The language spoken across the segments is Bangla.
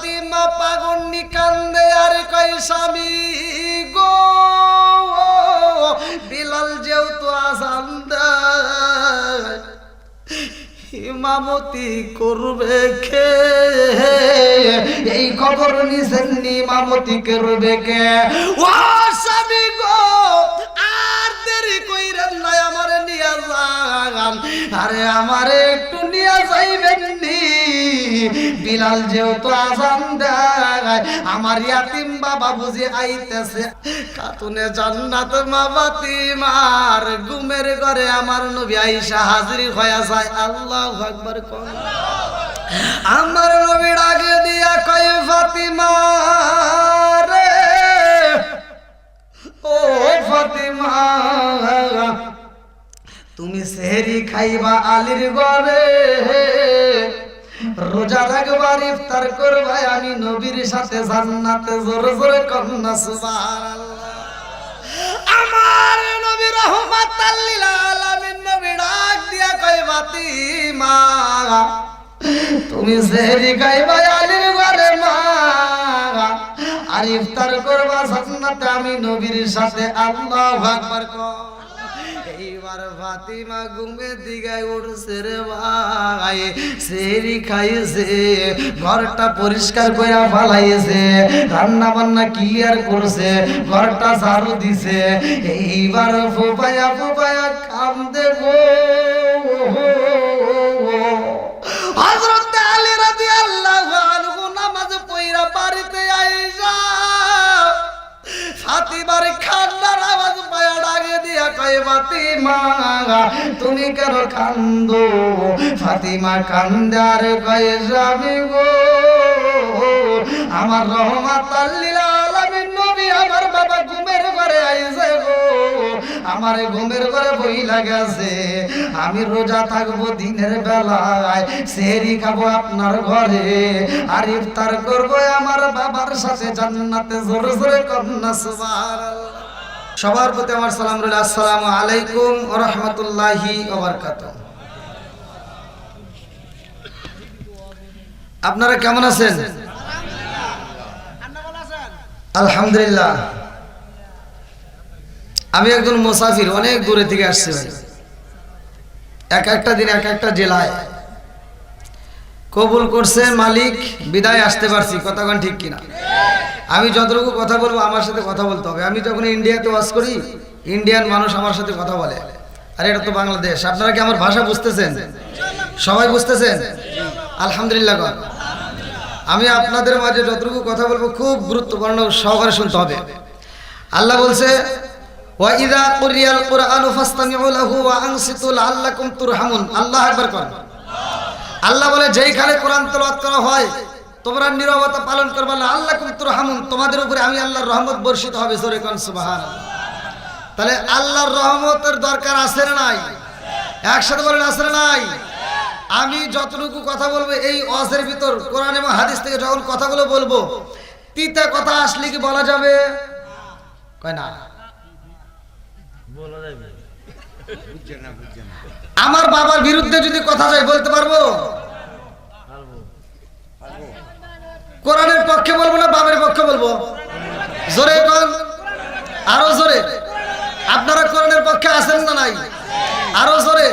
ফাতিমা পাগন্নি কান্দে আর কই স্বামী গো বিলাল যেহেতু আজান দেয় ইমামতি করবে কে এই খবর নিছেন ইমামতি করবে কে ও স্বামী গো আর দেরি কইরেন না আমারে নিয়া যান আরে আমারে একটু নিয়া যাইবেন নি বিলাল যেহেতু আজান দেয় আমার ইয়াতিম বাবা বুঝি আইতেছে খাতুনে জান্নাত মা ফাতিমার ঘুমের ঘরে আমার নবী আয়েশা হাজির হয়ে যায় আল্লাহু আকবার কোন আমার নবী ডাকে দিয়া কয় ফাতিমা রে ও ফাতিমা তুমি সেহরি খাইবা আলীর ঘরে রোজা রাখবার ইফতার করবা আমি নবীর সাথে জান্নাতে জোরে জোরে কন্না সুবহানাল্লাহ আমার নবী রাহমাতাল লিল আলামিন নবী ডাক দিয়া কয় ফাতিমা তুমি সেহরি খাইবা আলীর ঘরে মা আর ইফতার করবা জান্নাতে আমি নবীর সাথে আল্লাহু আকবার কও এইবার ফাতিমা ঘুমে দিকে উঠছে রে ভাই সেহরি খাইছে ঘরটা পরিষ্কার করে ফালাইছে রান্না বান্না ক্লিয়ার করছে ঘরটা ঝাড়ু দিছে এইবার ফুপায়া ফুপায়া কান্দে গো হযরত আলী রাদিয়াল্লাহু আনহু নামাজ পড়া বাড়িতে আইসা ফাতিমার কান্নার আওয়াজ পায়া ডাকে দিয়া কয় ফাতিমা তুমি কেন কান্দো ফাতিমা কান্দার কয় স্বামী গো আমার রহমাতাল লিল আলামিন নবী আমার বাবা ঘুমের ঘরে আইছে গো আমার ঘুমের ঘরে বইলা গেছে আমি রোজা থাকবো দিনের বেলায় সেহরি খাবো আপনার ঘরে আর ইফতার করবো আমার বাবার সাথে জান্নাতে জোরে জোরে কন্না সুবহানাল্লাহ সবার প্রতি আমার সালাম রইল আসসালামু আলাইকুম ওয়া রাহমাতুল্লাহি ওয়া বারাকাতুহু আপনারা কেমন আছেন আলহামদুলিল্লাহ আমি একজন মুসাফির অনেক দূরে থেকে আসছি ভাই এক একটা দিন এক একটা জেলায় কবুল করছে মালিক বিদায় আসতে পারছি কথাগণ ঠিক কিনা আমি যতটুকু কথা বলবো আমার সাথে কথা বলতে হবে আমি যখন ইন্ডিয়াতে ওয়াজ করি ইন্ডিয়ান মানুষ আমার সাথে কথা বলে আর এটা তো বাংলাদেশ আপনারা কি আমার ভাষা বুঝতেছেন সবাই বুঝতেছেন আলহামদুলিল্লাহ আমি আপনাদের মাঝে যতটুকু কথা বলবো খুব গুরুত্বপূর্ণ সহকারে শুনতে হবে আল্লাহ বলছে ওয়াইদা কুরিয়াল কুরআনু ফাসতামিউ লাহু ওয়া আনসিতু লাআল্লাকুম তুরহামুন আল্লাহু আকবার কোন আল্লাহ বলে যেইখানে কোরআন তেলাওয়াত করা হয় তোমরা নীরবতা পালন করবে লাআল্লাকুম তুরহামুন তোমাদের উপরে আমি আল্লাহর রহমত বর্ষিত হবে জোরে কোন সুবহানাল্লাহ তাহলে আল্লাহর রহমতের দরকার আছে না নাই একসাথে বলেন আছে না নাই আমি যতটুকু কথা বলবো এই ওয়াজের ভিতর কোরআন এবং হাদিস থেকে যখন কথাগুলো বলবো তিতা কথা আসলে কি বলা যাবে কয় না আমার বাবার বিরুদ্ধে যদি কথা যায় বলতে পারবো কোরআনের পক্ষে বলবো না বাবার পক্ষে বলবো জোরে কোন আরো জোরে আপনারা কোরআনের পক্ষে আছেন না নাই আরো জোরে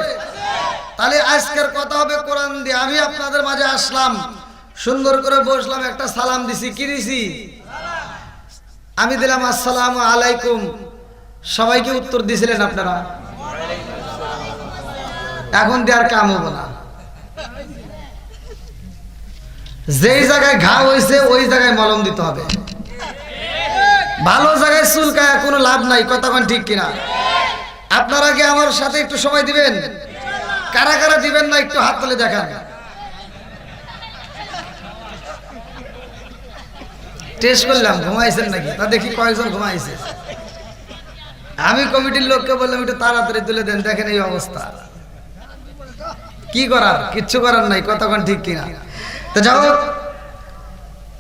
তাহলে আজকের কথা হবে কোরআন দিয়ে আমি আপনাদের মাঝে আসলাম সুন্দর করে বসলাম একটা সালাম দিছি কি দিছি আমি দিলাম আসসালামু আলাইকুম সবাইকে উত্তর দিছিলেন আপনারা এখন দেওয়ার কাম হবো না যেই জায়গায় ঘা হয়েছে ওই জায়গায় মলম দিতে হবে ভালো জায়গায় চুলকায় কোনো লাভ নাই কথা কোন ঠিক কিনা আপনারা কি আমার সাথে একটু সময় দিবেন কারা কারা দিবেন না একটু হাত তুলে দেখান টেস্ট করলাম ঘুমাইছেন নাকি তা দেখি কয়েকজন ঘুমাইছে আমি কমিটির লোককে বললাম একটু তাড়াতাড়ি তুলে দেন দেখেন এই অবস্থা কি করার কিচ্ছু করার নাই কতক্ষণ ঠিক কিনা তো যাও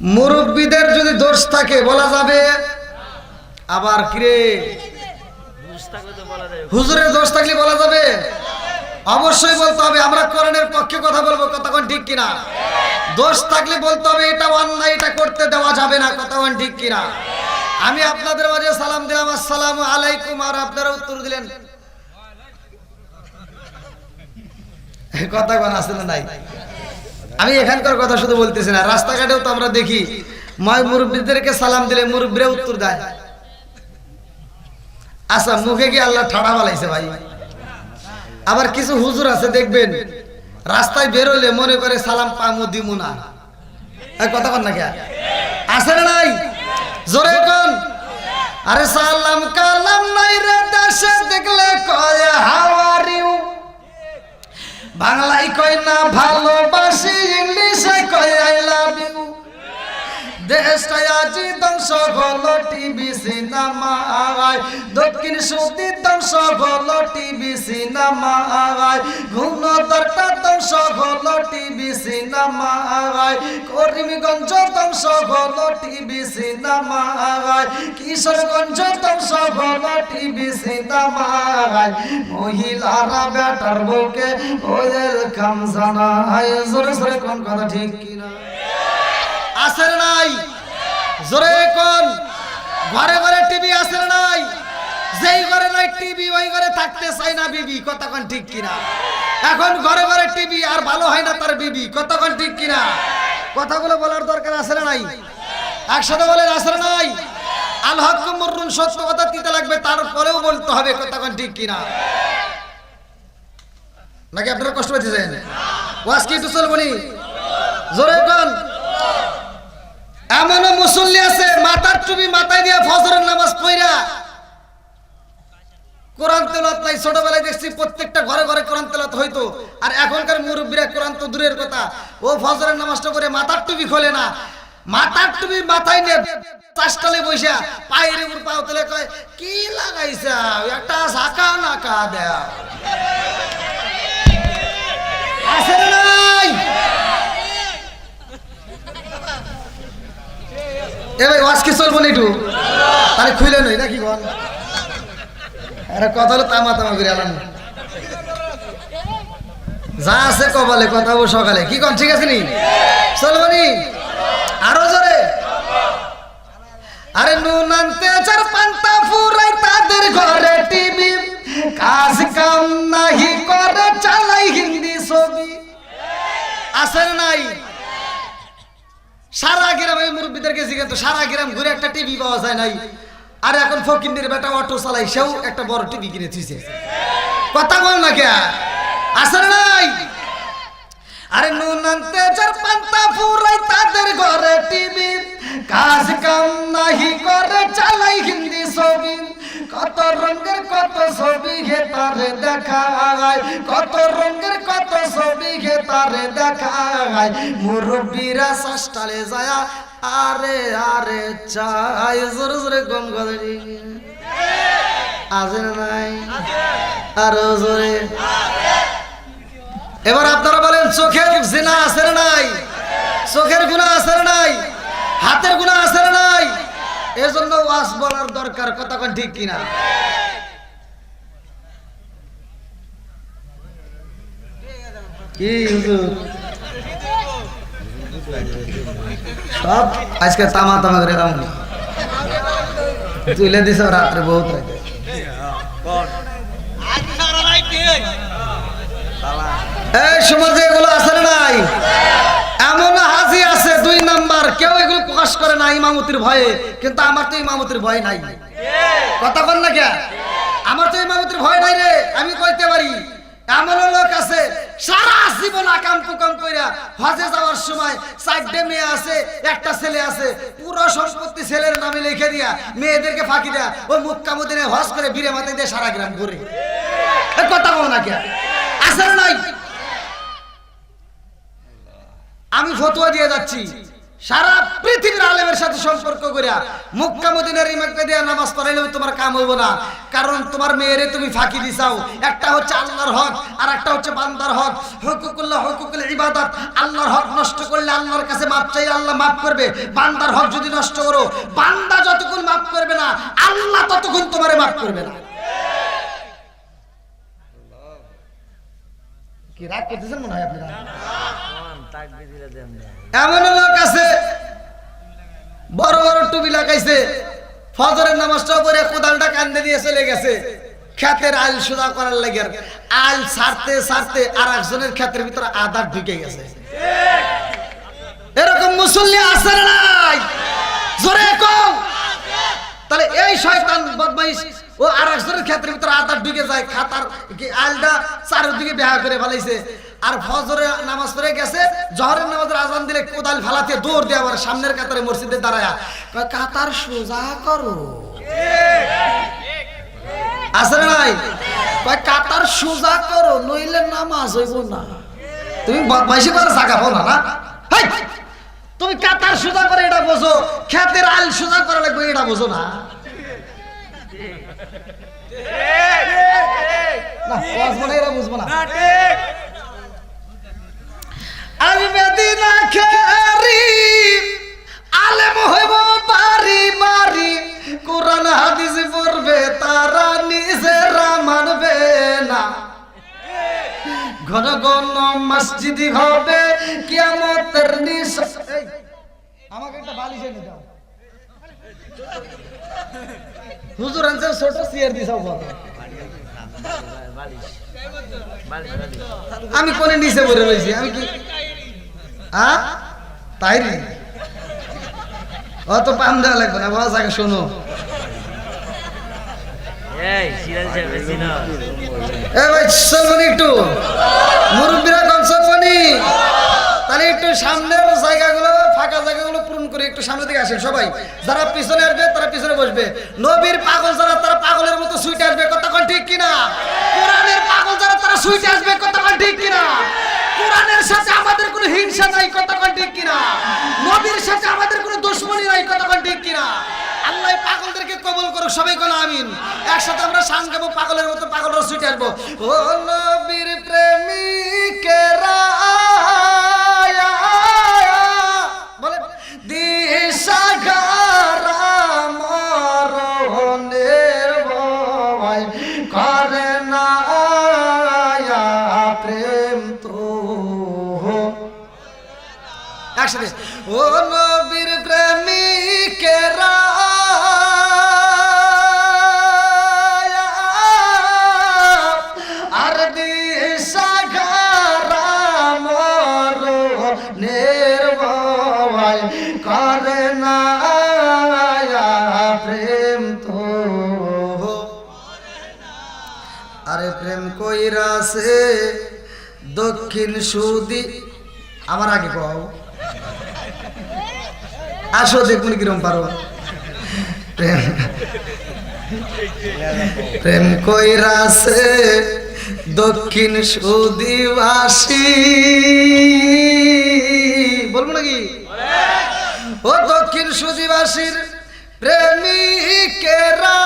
মুরব্বীদের যদি দোষ থাকে বলা যাবে আবার কিরে হুজুরের দোষ থাকলে বলা যাবে অবশ্যই বলতে হবে আমরা কোরআনের পক্ষে কথা বলবো, কথা কোন ঠিক কিনা? দোষ থাকলে বলতে হবে এটা অন্যায়, এটা করতে দেওয়া যাবে না, কথা কোন ঠিক কিনা? আমি আপনাদের মাঝে সালাম দিলাম আসসালামু আলাইকুম, আর আপনারা উত্তর দিলেন কথা কোন আছে না নাই? আমি এখানকার কথা শুধু বলতেছি না, রাস্তাঘাটেও তো আমরা দেখি ময় মুরব্বীদেরকে সালাম দিলে মুরব্বীরা উত্তর দেয়। আচ্ছা মুখে কি আল্লাহ ঠাড়া বালাইছে ভাই? আবার কিছু হুজুর আছে দেখবেন রাস্তায় বেরোলে মনে করে সালাম পামু দিমু না, কথা কন না কে আছে না নাই? জোরে কোন? আরে সালাম কালাম নাই রে দেশে দেখলে কয় হাউ আর ইউ, বাংলায় কয় না ভালোবাসি, ইংলিশে কয় আই লাভ ইউ। দেশটা আজি ধ্বংস হলো টিভি সিনেমায়, দক্ষিণ সুদি ধ্বংস হলো টিভি সিনেমায়, ঘূর্ণধরটা ধ্বংস হলো টিভি সিনেমায়, করিমগঞ্জ ধ্বংস হলো টিভি সিনেমায়, কিশোরগঞ্জ ধ্বংস হলো টিভি সিনেমায়, মহিলারা বেটার বউকে ওয়েলকাম জানায়। জোরে জোরে কোন কথা ঠিক কিনা? আছে নাই? জোরে কোন? ঘরে ঘরে টিভি আছে নাই? যেই ঘরে নাই টিভি ওই ঘরে থাকতে চাই না বিবি, কথা কোন ঠিক কিনা? এখন ঘরে ঘরে টিভি আর ভালো হয় না তার বিবি, কথা কোন ঠিক কিনা? কথাগুলো বলার দরকার আছে না নাই? একসাথে বলেন আছে না নাই? আল হক মুররুন, সত্য কথা দিতে লাগবে, তারপরেও বলতে হবে, কথা কোন ঠিক কিনা? নাকি আপনারা কষ্ট পাচ্ছেন? ওয়াজ কি একটু চলবনি? জোরে কোন? এমন মুসল্লি আছে মাথার টুপি মাথায় দিয়ে ফজরের নামাজ পড়া কোরআন তেলাওয়াত নাই। ছোটবেলায় দেখছি প্রত্যেকটা ঘরে ঘরে কোরআন তেলাওয়াত হইতো, আর এখনকার মুরব্বীরা কোরআন তো দূরের কথা, ও ফজরের নামাজটা করে মাথার টুপি খোলে না, মাথার টুপি মাথায় নিয়ে চাষটালে বসে পায়ের উপর পাও তুলে কয় কি লাগাইছা, একটা ঝাঁকা নাকা দেয়া আছে না নাই? এ ভাই ওয়াজ কি চলবো না একটু? তাহলে খুইলে নই নাকি বল? আরে কথা হলো তামা তামা করে আলাম, যা আছে কপালে কথা বল সকালে, কি কন ঠিক আছে নি? চলবো নি? আরো জোরে। আরে নুন আনতে চার পান্তা ফুরাই তাদের ঘরে টিভি, কাজ কাম নাহি করে চালাই হিন্দি ছবি, আছে না নাই? সারা গ্রামে মুরব্বীদেরকে জিজ্ঞেস তো সারা গ্রাম ঘুরে একটা টিভি পাওয়া যায় নাই, আর এখন ফকিন্দির বেটা অটো চালাই সেও একটা বড় টিভি কিনে থুইছে, কথা বল না কে আছে না নাই? আরে নুন আনতে চার পান্তা ফুরাই তাদের ঘরে টিভি, কাজ কাম নাহি করে চালাই হিন্দি ছবি, কত রঙের কত ছবি হে তারে দেখায়, কত রঙের কত ছবি হে তারে দেখায়, মুরব্বীরা শাস্তালে যায় আরে আরে চাই। জোরে জোরে কম কথা আছে না নাই? আরো জোরে। এবার আপনারা বলেন চোখের জিনা আছে না নাই? চোখের গুনাহ আছে না নাই? হাতের গুনাহ আছে না নাই? এজন্য ওয়াজ বলার দরকার, কথা কোন ঠিক কিনা? কি হুজুর সব আজকে তামা তামা করে দাম তুলে দিছ রাত্রে বহুত রাতে। এই সমাজে এগুলো আছে না নাই? এমন হাজি আছে 2 নাম্বার, কেউ এগুলো প্রকাশ করে না ইমামতির ভয়ে, কিন্তু আমার তো ইমামতির ভয় নাই, কথা বল না কে? আমার তো ইমামতির ভয় নাই রে, আমি কইতে পারি। এমন লোক আছে সারা জীবন আকাম কুকাম কইরা হজে যাওয়ার সময় 4টে মেয়ে আছে, একটা ছেলে আছে, পুরো সম্পত্তি ছেলের নামে লিখে দিয়া মেয়েদেরকে ফাঁকি দেয়া ওই মক্কা মদিনায় হজ করে ভিড়ে মাথায় দিয়ে সারা গ্রাম ঘুরে, কথা বল না কে? আছে না নাই? আমি ফতোয়া দিয়ে যাচ্ছি, সারা পৃথিবীর আলেমের সাথে সম্পর্ক করিয়া মক্কা মদিনার ইমামকে দিয়ে নামাজ পড়াইলেও তোমার কাম হইব না, কারণ তোমার মেয়েরে তুমি ফাঁকি দিছাও। একটা হচ্ছে আল্লাহর হক আর একটা হচ্ছে বান্দার হক। হুকুকুল্লাহ হুকুকুল ইবাদত, আল্লাহর হক নষ্ট করলে আল্লাহর কাছে মাপ চাইলে আল্লাহ মাফ করবে, বান্দার হক যদি নষ্ট করো বান্দা যতক্ষণ মাফ করবে না আল্লাহ ততক্ষণ তোমারে মাফ করবে না। কি রাগ করতেছেন মনে হয় আপনারা? এমন লোক আছে বড় বড় টুপি লাগাইছে, ফজরের নামাজটা পড়ে কোদালটা কান্দে নিয়ে চলে গেছে ক্ষেতের আইল সোজা করার লাগে। আইল ছাড়তে ছাড়তে আর একজনের ক্ষেতের ভিতরে আদার ঢুকে গেছে। এরকম মুসল্লি আছে না নাই? জোরে কও। তাহলে এই শয়তান বদমাইশ ও আর একজনের ক্ষেতের ভিতরে আদার ঢুকে যায়, খাতার আইলটা চারদিকে বেহা করে ফেলাইছে। আর ফজরের নামাজ পড়ে গেছে, জহরের নামাজের আজান দিলে কোদাল ফালাতে দৌড় দিয়ে আবার সামনের কাতারে মসজিদে দাঁড়ায়া কাতার সোজা করো। আছে না নাই? কাতার সোজা করো, নইলে নামাজ হইব না। তুমি বদমাইশি করে জায়গা পাও না? তুমি কাতার সোজা করে এটা বোঝো, ক্ষেতের আইল সোজা করা লাগবে এটা বোঝো না? বুঝবো না। আমি মেদিনা খেরি আলেম হইব বাড়ি বাড়ি, কোরআন হাদিস পড়বে তারা নিজেরা মানবে না। ঘন ঘন মসজিদি হবে কিয়ামতের নিশান। আমাকে একটা বালিশ এনে দাও হুজুর, আনছে ছোট চেয়ার দিছাও বলো। আমি কোনে নিচে বসে রয়েছি, আমি কি তাই অত পাম দেওয়া লাগবে না, বাস আগে শোনো। একটু মুরব্বীরা কনসনি, তাহলে একটু সামনের জায়গাগুলো ফাঁকা জায়গাগুলো পূরণ করে একটু সামনের দিকে আসেন সবাই। যারা পিছনে আসবে তারা পিছনে বসবে। নবীর পাগল যারা তারা পাগলের মতো সুইটে আসবে, কতক্ষণ ঠিক কিনা? কোরআনের পাগল যারা তারা সুইটে আসবে, কতক্ষণ ঠিক কিনা? কোরআনের সাথে আমাদের কোনো হিংসা নাই, কতক্ষণ ঠিক কিনা? নবীর সাথে আমাদের কোনো দুশমনি নাই, কতক্ষণ ঠিক কিনা? আল্লাহ পাগলদেরকে কবুল করুক, সবাই কোন আমিন। একসাথে আমরা শান গাবো, পাগলের মতো পাগলরা ছুটে আসবো। ও নবীর প্রেমিকেরা বলে দিশাহারা মরণের ভয় করে না প্রেম তো। একসাথে ও নবীর প্রেমিকেরা আর দিশাহারা মরণের ভয় করে না প্রেম তো। আরে প্রেম কইরাছে দক্ষিণ সুদি। আমার আগে কও, আসো দেখুন কিরম পারো। প্রেম কইরাছে দক্ষিণ সুদিবাসী, বলবো নাকি? ও দক্ষিণ সুদিবাসীর প্রেমিকেরা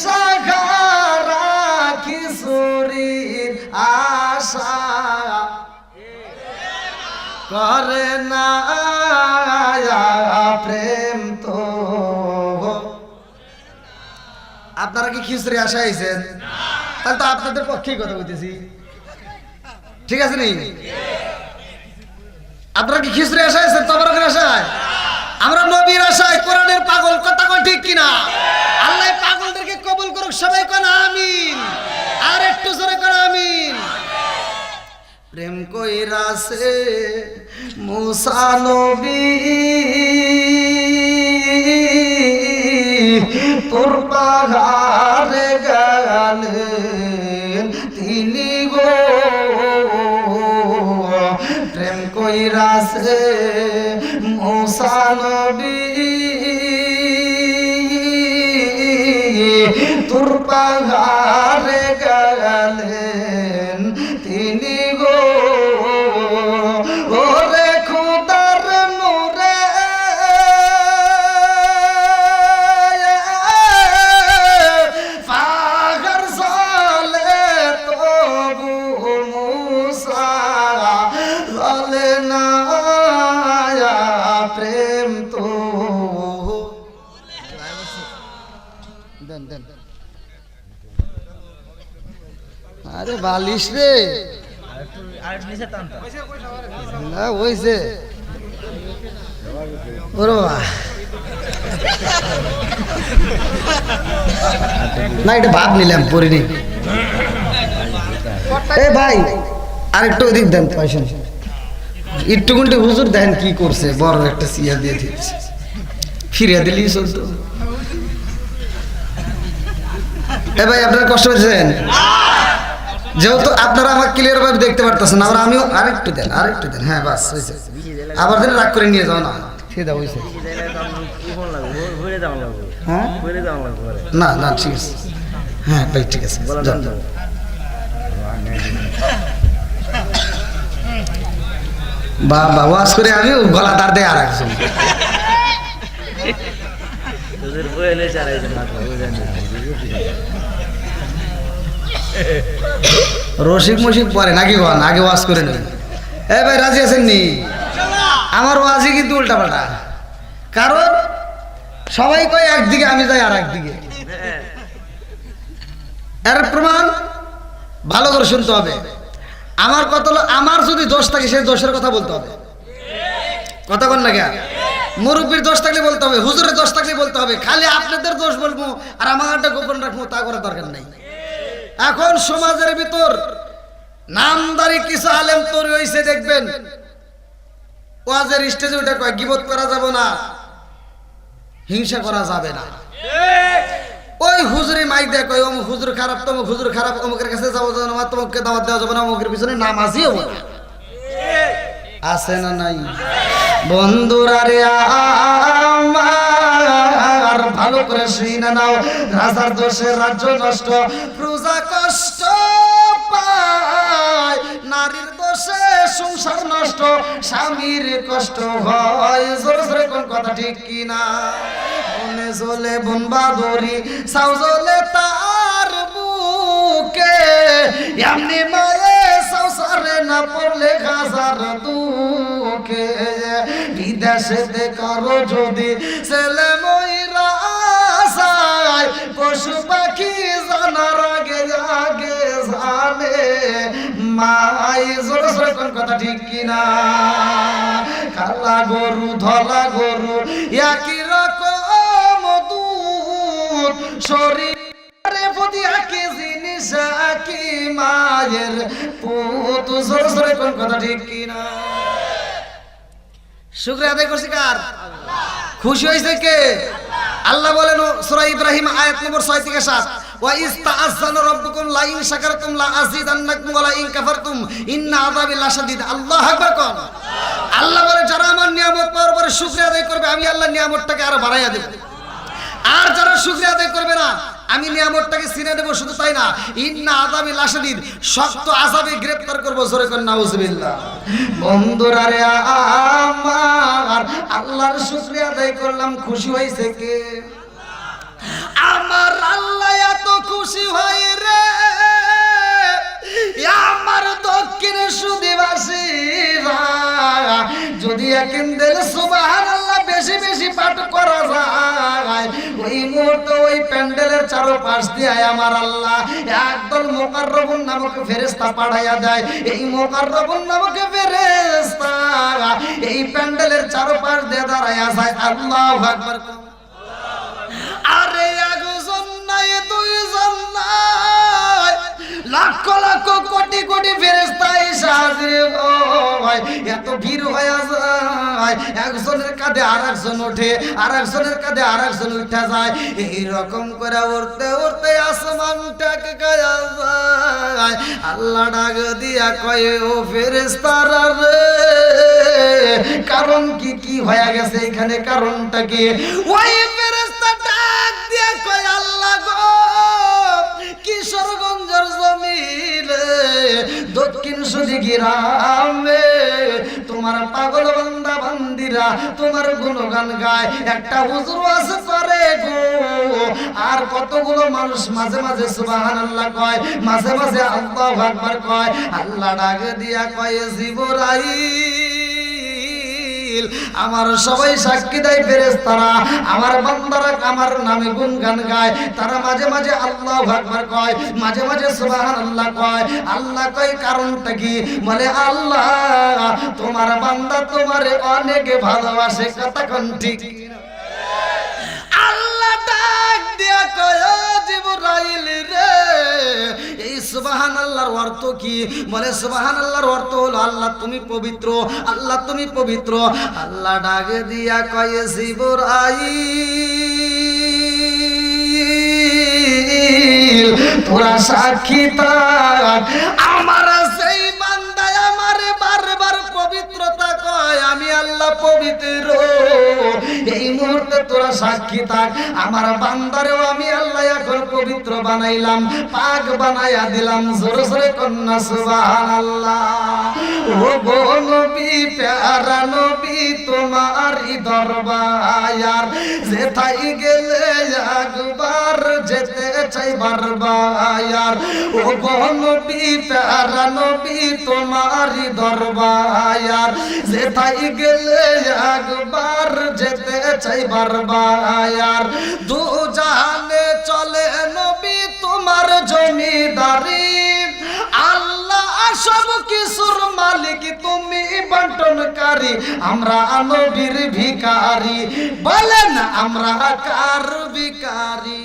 দিশাহারা কিশোরীর আশা করে না প্রেম তো। আপনারা কি খিচুড়ি আশা আইছেন? তাহলে তো আপনাদের পক্ষেই কথা বলতেছি, ঠিক আছে নি? আপনারা কি খিচুড়ি আশা আইছেন? তবরকের আশায়? আমরা নবীর আশায়, কোরআনের পাগল, কথা কন ঠিক কিনা? আল্লাহ পাগলদেরকে কবুল করুক, সবাই কোন আমিন। আর একটু জোরে কোন আমিন। প্রেম কইরাছে মুসা নবী তোর পাহাড়ে গেলেন তিনি গো। প্রেম কইরাছে মুসা নবী তোর পাহাড়ে গেলেন তিনি গো। ওরে খুদার নূরে পাহাড় চলে তবু মুসা চলে না প্রেম তো। আরে বালিশ রে না হইছে ওরে বাবা না এটা ভাব নিলাম পরিনি এ ভাই আরেকটু ওদিক দেন পয়সা একটু ঘন্টে হুজুর দেন কি করছে বড় একটা সিয়া দিয়ে দিয়েছে ফিরিয়ে দিলি চলতো এ ভাই আপনারা কষ্ট পেয়েছেন যেহেতু আপনারা আমাকে ক্লিয়ার ভাবে দেখতে পারতেছেন আবার আমিও আরেকটু দেন হ্যাঁ বাস হয়েছে আবার দিন রাগ করে নিয়ে যাও না খেয়ে দাও হয়েছে হ্যাঁ না না ঠিক আছে হ্যাঁ ভাই ঠিক আছে বাবা ওয়াজ করে আমি গলা তার দেয় আর একজন রসিক মসিক পরে নাকি গন আগে ওয়াজ করে নেই এ ভাই রাজি আছেন নি আমার ওয়াজই কিন্তু উল্টা পাল্টা কারণ সবাই কয় একদিকে আমি যাই আর একদিকে এর প্রমাণ ভালো করে শুনতে হবে আমার কথা হলো আমার যদি দোষ থাকে সেই দোষের কথা বলতে হবে কথা বল না কেন মুরব্বীর দোষ থাকলে বলতে হবে হুজুরের দোষ থাকলে বলতে হবে খালি আপনাদের দোষ বলবো আর আমারটা গোপন রাখবো তা করার দরকার নাই এখন সমাজের ভিতর নামদারি কিছু আলেম তৈরি হয়েছে দেখবেন ওয়াজের স্টেজে ওটা কয় গীবত করা যাবে না হিংসা করা যাবে না ওই হুজুরি মাইক দেয় কয় অমুক হুজুর খারাপ তমুক হুজুর খারাপ অমুকের কাছে যাবো না তোমাকে দাওয়াত দেওয়া যাবে না অমুকের পিছনে নামাজই হবো না আছে না নাই বন্ধুরা রে আমার ভালো করে শুনে নাও রাজার দোষে রাজ্য নষ্ট প্রজা কষ্ট পায় নারীর দোষে সংসার নষ্ট স্বামীর কষ্ট হয় জোরে জোরে কোন কথা ঠিক কিনা মনে জ্বলে বনবাদরি সাউ জ্বলে তার বুকে এমনি মায়ে সংসারে না পড়লে হাজার দুঃখে বিদেশে কারো যদি ছেলে ময়রা যায় পশু পাখি জানার আগে আগে জানে মাই জোরে জোরে কোন কথা ঠিক কিনা কালা গরু ধলা গরু একই রকম দুধ শরীর প্রতি একই জিনিস একই মায়ের পুত জোরে জোরে কোন কথা ঠিক কিনা শুকরিয়া আদায় করছি কার খুশি হয়েছে কে আল্লাহ বলেন সূরা ইব্রাহিম আয়াত নম্বর 6 থেকে 7 ওয়া ইস্তাআযানা রাব্বুকুম লা ইন শাকারতুম লা আযীদান্নাকুম ওয়া লা ইন কাফারতুম ইন্না আযাবি লাশাদীদ আল্লাহু আকবার কোন আল্লাহ বলে যারা আমার নিয়ামত পাওয়ার পরে শুকরিয়া আদায় করবে আমি আল্লাহ নিয়ামতটাকে আরো বাড়াইয়া দেব আর যারা শুকরিয়া আদায় করবে না আমি নিয়ামতটাকে ছিনে দেব শুধু তাই না ইন্না আযাবি লাশাদীদ শক্ত আযাবে গ্রেফতার করব জোরে কোন নাউজুবিল্লাহ বন্ধুরা রে আমার আল্লাহর শুকরিয়া আদায় করলাম খুশি হইছে কে আমার আল্লাহ এত খুশি হয় রে আমার দক্ষিণ সুদিবাসীরা যদি একদিন সুবহানাল্লাহ বেশি বেশি পাঠ করা যায় ওই মুহূর্তে ওই প্যান্ডেলের চারপাশ দিয়ে আমার আল্লাহ একদল মুকাররবুন নামক ফেরেশতা পাঠাইয়া দেয় এই মুকাররবুন নামক ফেরেশতা এই প্যান্ডেলের চারপাশ দিয়ে দাঁড়ায়া যায় আল্লাহু আকবার আরে একজন নাই দুইজন নাই লাখ লাখ কোটি কোটি ফেরেশতা এসে হাজির হয় এত ভিড় হয়ে যায় একজনের কাঁধে আরেকজন ওঠে আরেকজনের কাঁধে আরেকজন উঠে যায় এই রকম করে উঠতে উঠতে আসমানটাকে গায়া যায় আল্লাহ ডাক দিয়া কয় ও ফেরেশতারা রে কারণ কি হয়ে গেছে এখানে কারণটা কি ওই ফেরেশতা ডাক দিয়া কয় আল্লাহ গো কিশোরগঞ্জের জমিনে দক্ষিণ সুদি গ্রামে তোমার পাগল বান্দা বান্দিরা তোমার গুণগান গায় একটা হুজুর আছে করে গো আর কতগুলো মানুষ মাঝে মাঝে সুবহানাল্লাহ কয় মাঝে মাঝে আল্লাহু আকবার কয় আল্লাহ ডাক দিয়া কয় জিবরাইল আমার সবাই সাক্ষী দেয় ফেরেশতারা, আমার বান্দারা আমার নামে গুণগান গায়, তারা মাঝে মাঝে আল্লাহু আকবার কয়, মাঝে মাঝে সুবহানাল্লাহ কয়। আল্লাহ কয় কারণটা কি? বলে আল্লাহ তোমার বান্দা তোমারে অনেক ভালোবাসে। কতক্ষণ ঠিক আল্লাহ ডাক দিয়া কয় জিবরাইল রে, এই সুবহানাল্লাহর অর্থ কি? বলে সুবহানাল্লাহর অর্থ হলো আল্লাহ তুমি পবিত্র, আল্লাহ তুমি পবিত্র। আল্লাহ ডাক দিয়া কয় জিবরাইল তোরা সাক্ষী থাক, আমার সেই বান্দায় আমারে বারবার পবিত্রতা কয়, আমি আল্লাহ পবিত্র। এই মুহূর্তে তোরা সাক্ষী থাক, আমার বান্দারেও আমি আল্লাহ এখন পবিত্র বানাইলাম, পাক বানাইয়া দিলাম। জোরে জোরে কন্যা সুবহানাল্লাহ। ও গো নবী প্যারা নবী তোমারই দরবার, যেথায় গেলে একবার যেতে চাই বারবার। ও গো নবী প্যারা নবী তোমারই দরবার, যেথায় গেলে একবার যেতে চাই বারবার। দু জাহানে চলে নবী তোমার জমিদারি, আল্লাহ সব কিছুর মালিক তুমি বন্টনকারী, আমরা নবীর ভিখারি। বলেন আমরা কার ভিখারি?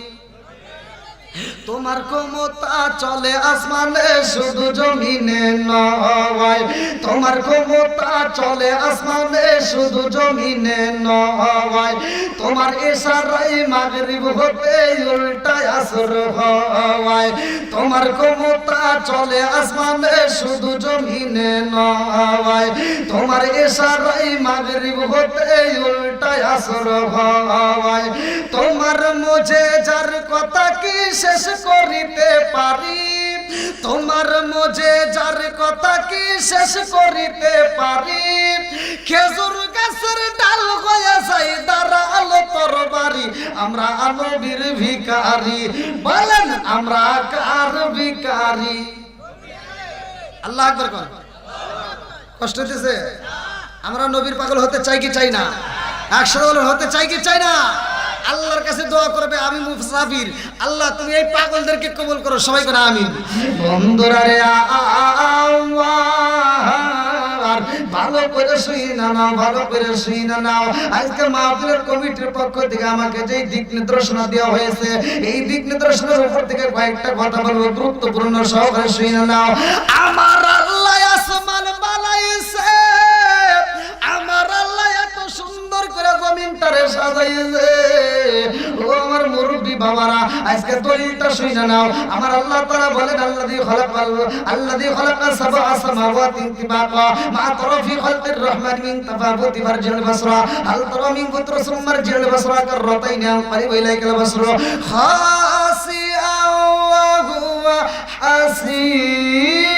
তোমার ক্ষমতা চলে আসমানে শুধু জমিনে নয়, তোমার ক্ষমতা চলে আসমানে শুধু জমিনে নয়। তোমার ইশারায় মাগরিব হতে উল্টায় আসর হয়, তোমার ক্ষমতা চলে আসমানে শুধু জমিনে নয়। তোমার ইশারায় মাগরিব হতে উল্টায় আসর হয়। তোমার মুজিজার কথা কি শেষ করিতে পারি? তোমার মুজিজার কথা কি শেষ করিতে পারি? খেজুর গাছের ডাল হয়ে যাই দাঁড়ালো তরবারি, আমরা নবীর ভিখারি। বলেন আমরা কার ভিখারি? আল্লাহু আকবার কর। কষ্ট হইতেছে? আমরা নবীর পাগল হতে চাই কি চাই না? 100 হতে চাই কি চাই না? আল্লাহর কাছে দোয়া করবে আমি মুসাফির, আল্লাহ তুমি এই পাগলদেরকে কবুল করো। সবাই করে আমিন। বন্ধুরা রে ভালো করে শুই না নাও, ভালো করে শুই না নাও। আজকে মাহফিলের কমিটির পক্ষ থেকে আমাকে যে দিক নির্দেশনা দেওয়া হয়েছে, এই দিক নির্দেশনার উপর থেকে কয়েকটা কথা বলবো, গুরুত্বপূর্ণ সহকারে শুই না নাও। আমার আল্লাহ আসমান বানাইছে, আমার আল্লাহ এত সুন্দর করে জমিনটারে সাজাইছে। ও আমার মুরব্বী বাবারা, আজকে দলিলটা শুনে নাও। আমার আল্লাহ তাআলা বলেন আল্লাযী খালাকা সাবআ সামাওয়াতিন তিবাকা মা তারা ফি খালকির রহমান মিন তাফাবুতি ফারজিল বাসরা হাল তারা মিন কুতরাসুম মারজিল বাসরা কাররাতাইন আনকালিব ইলাইকাল বাসরা খাসিআ ওয়া হুয়া হাসির।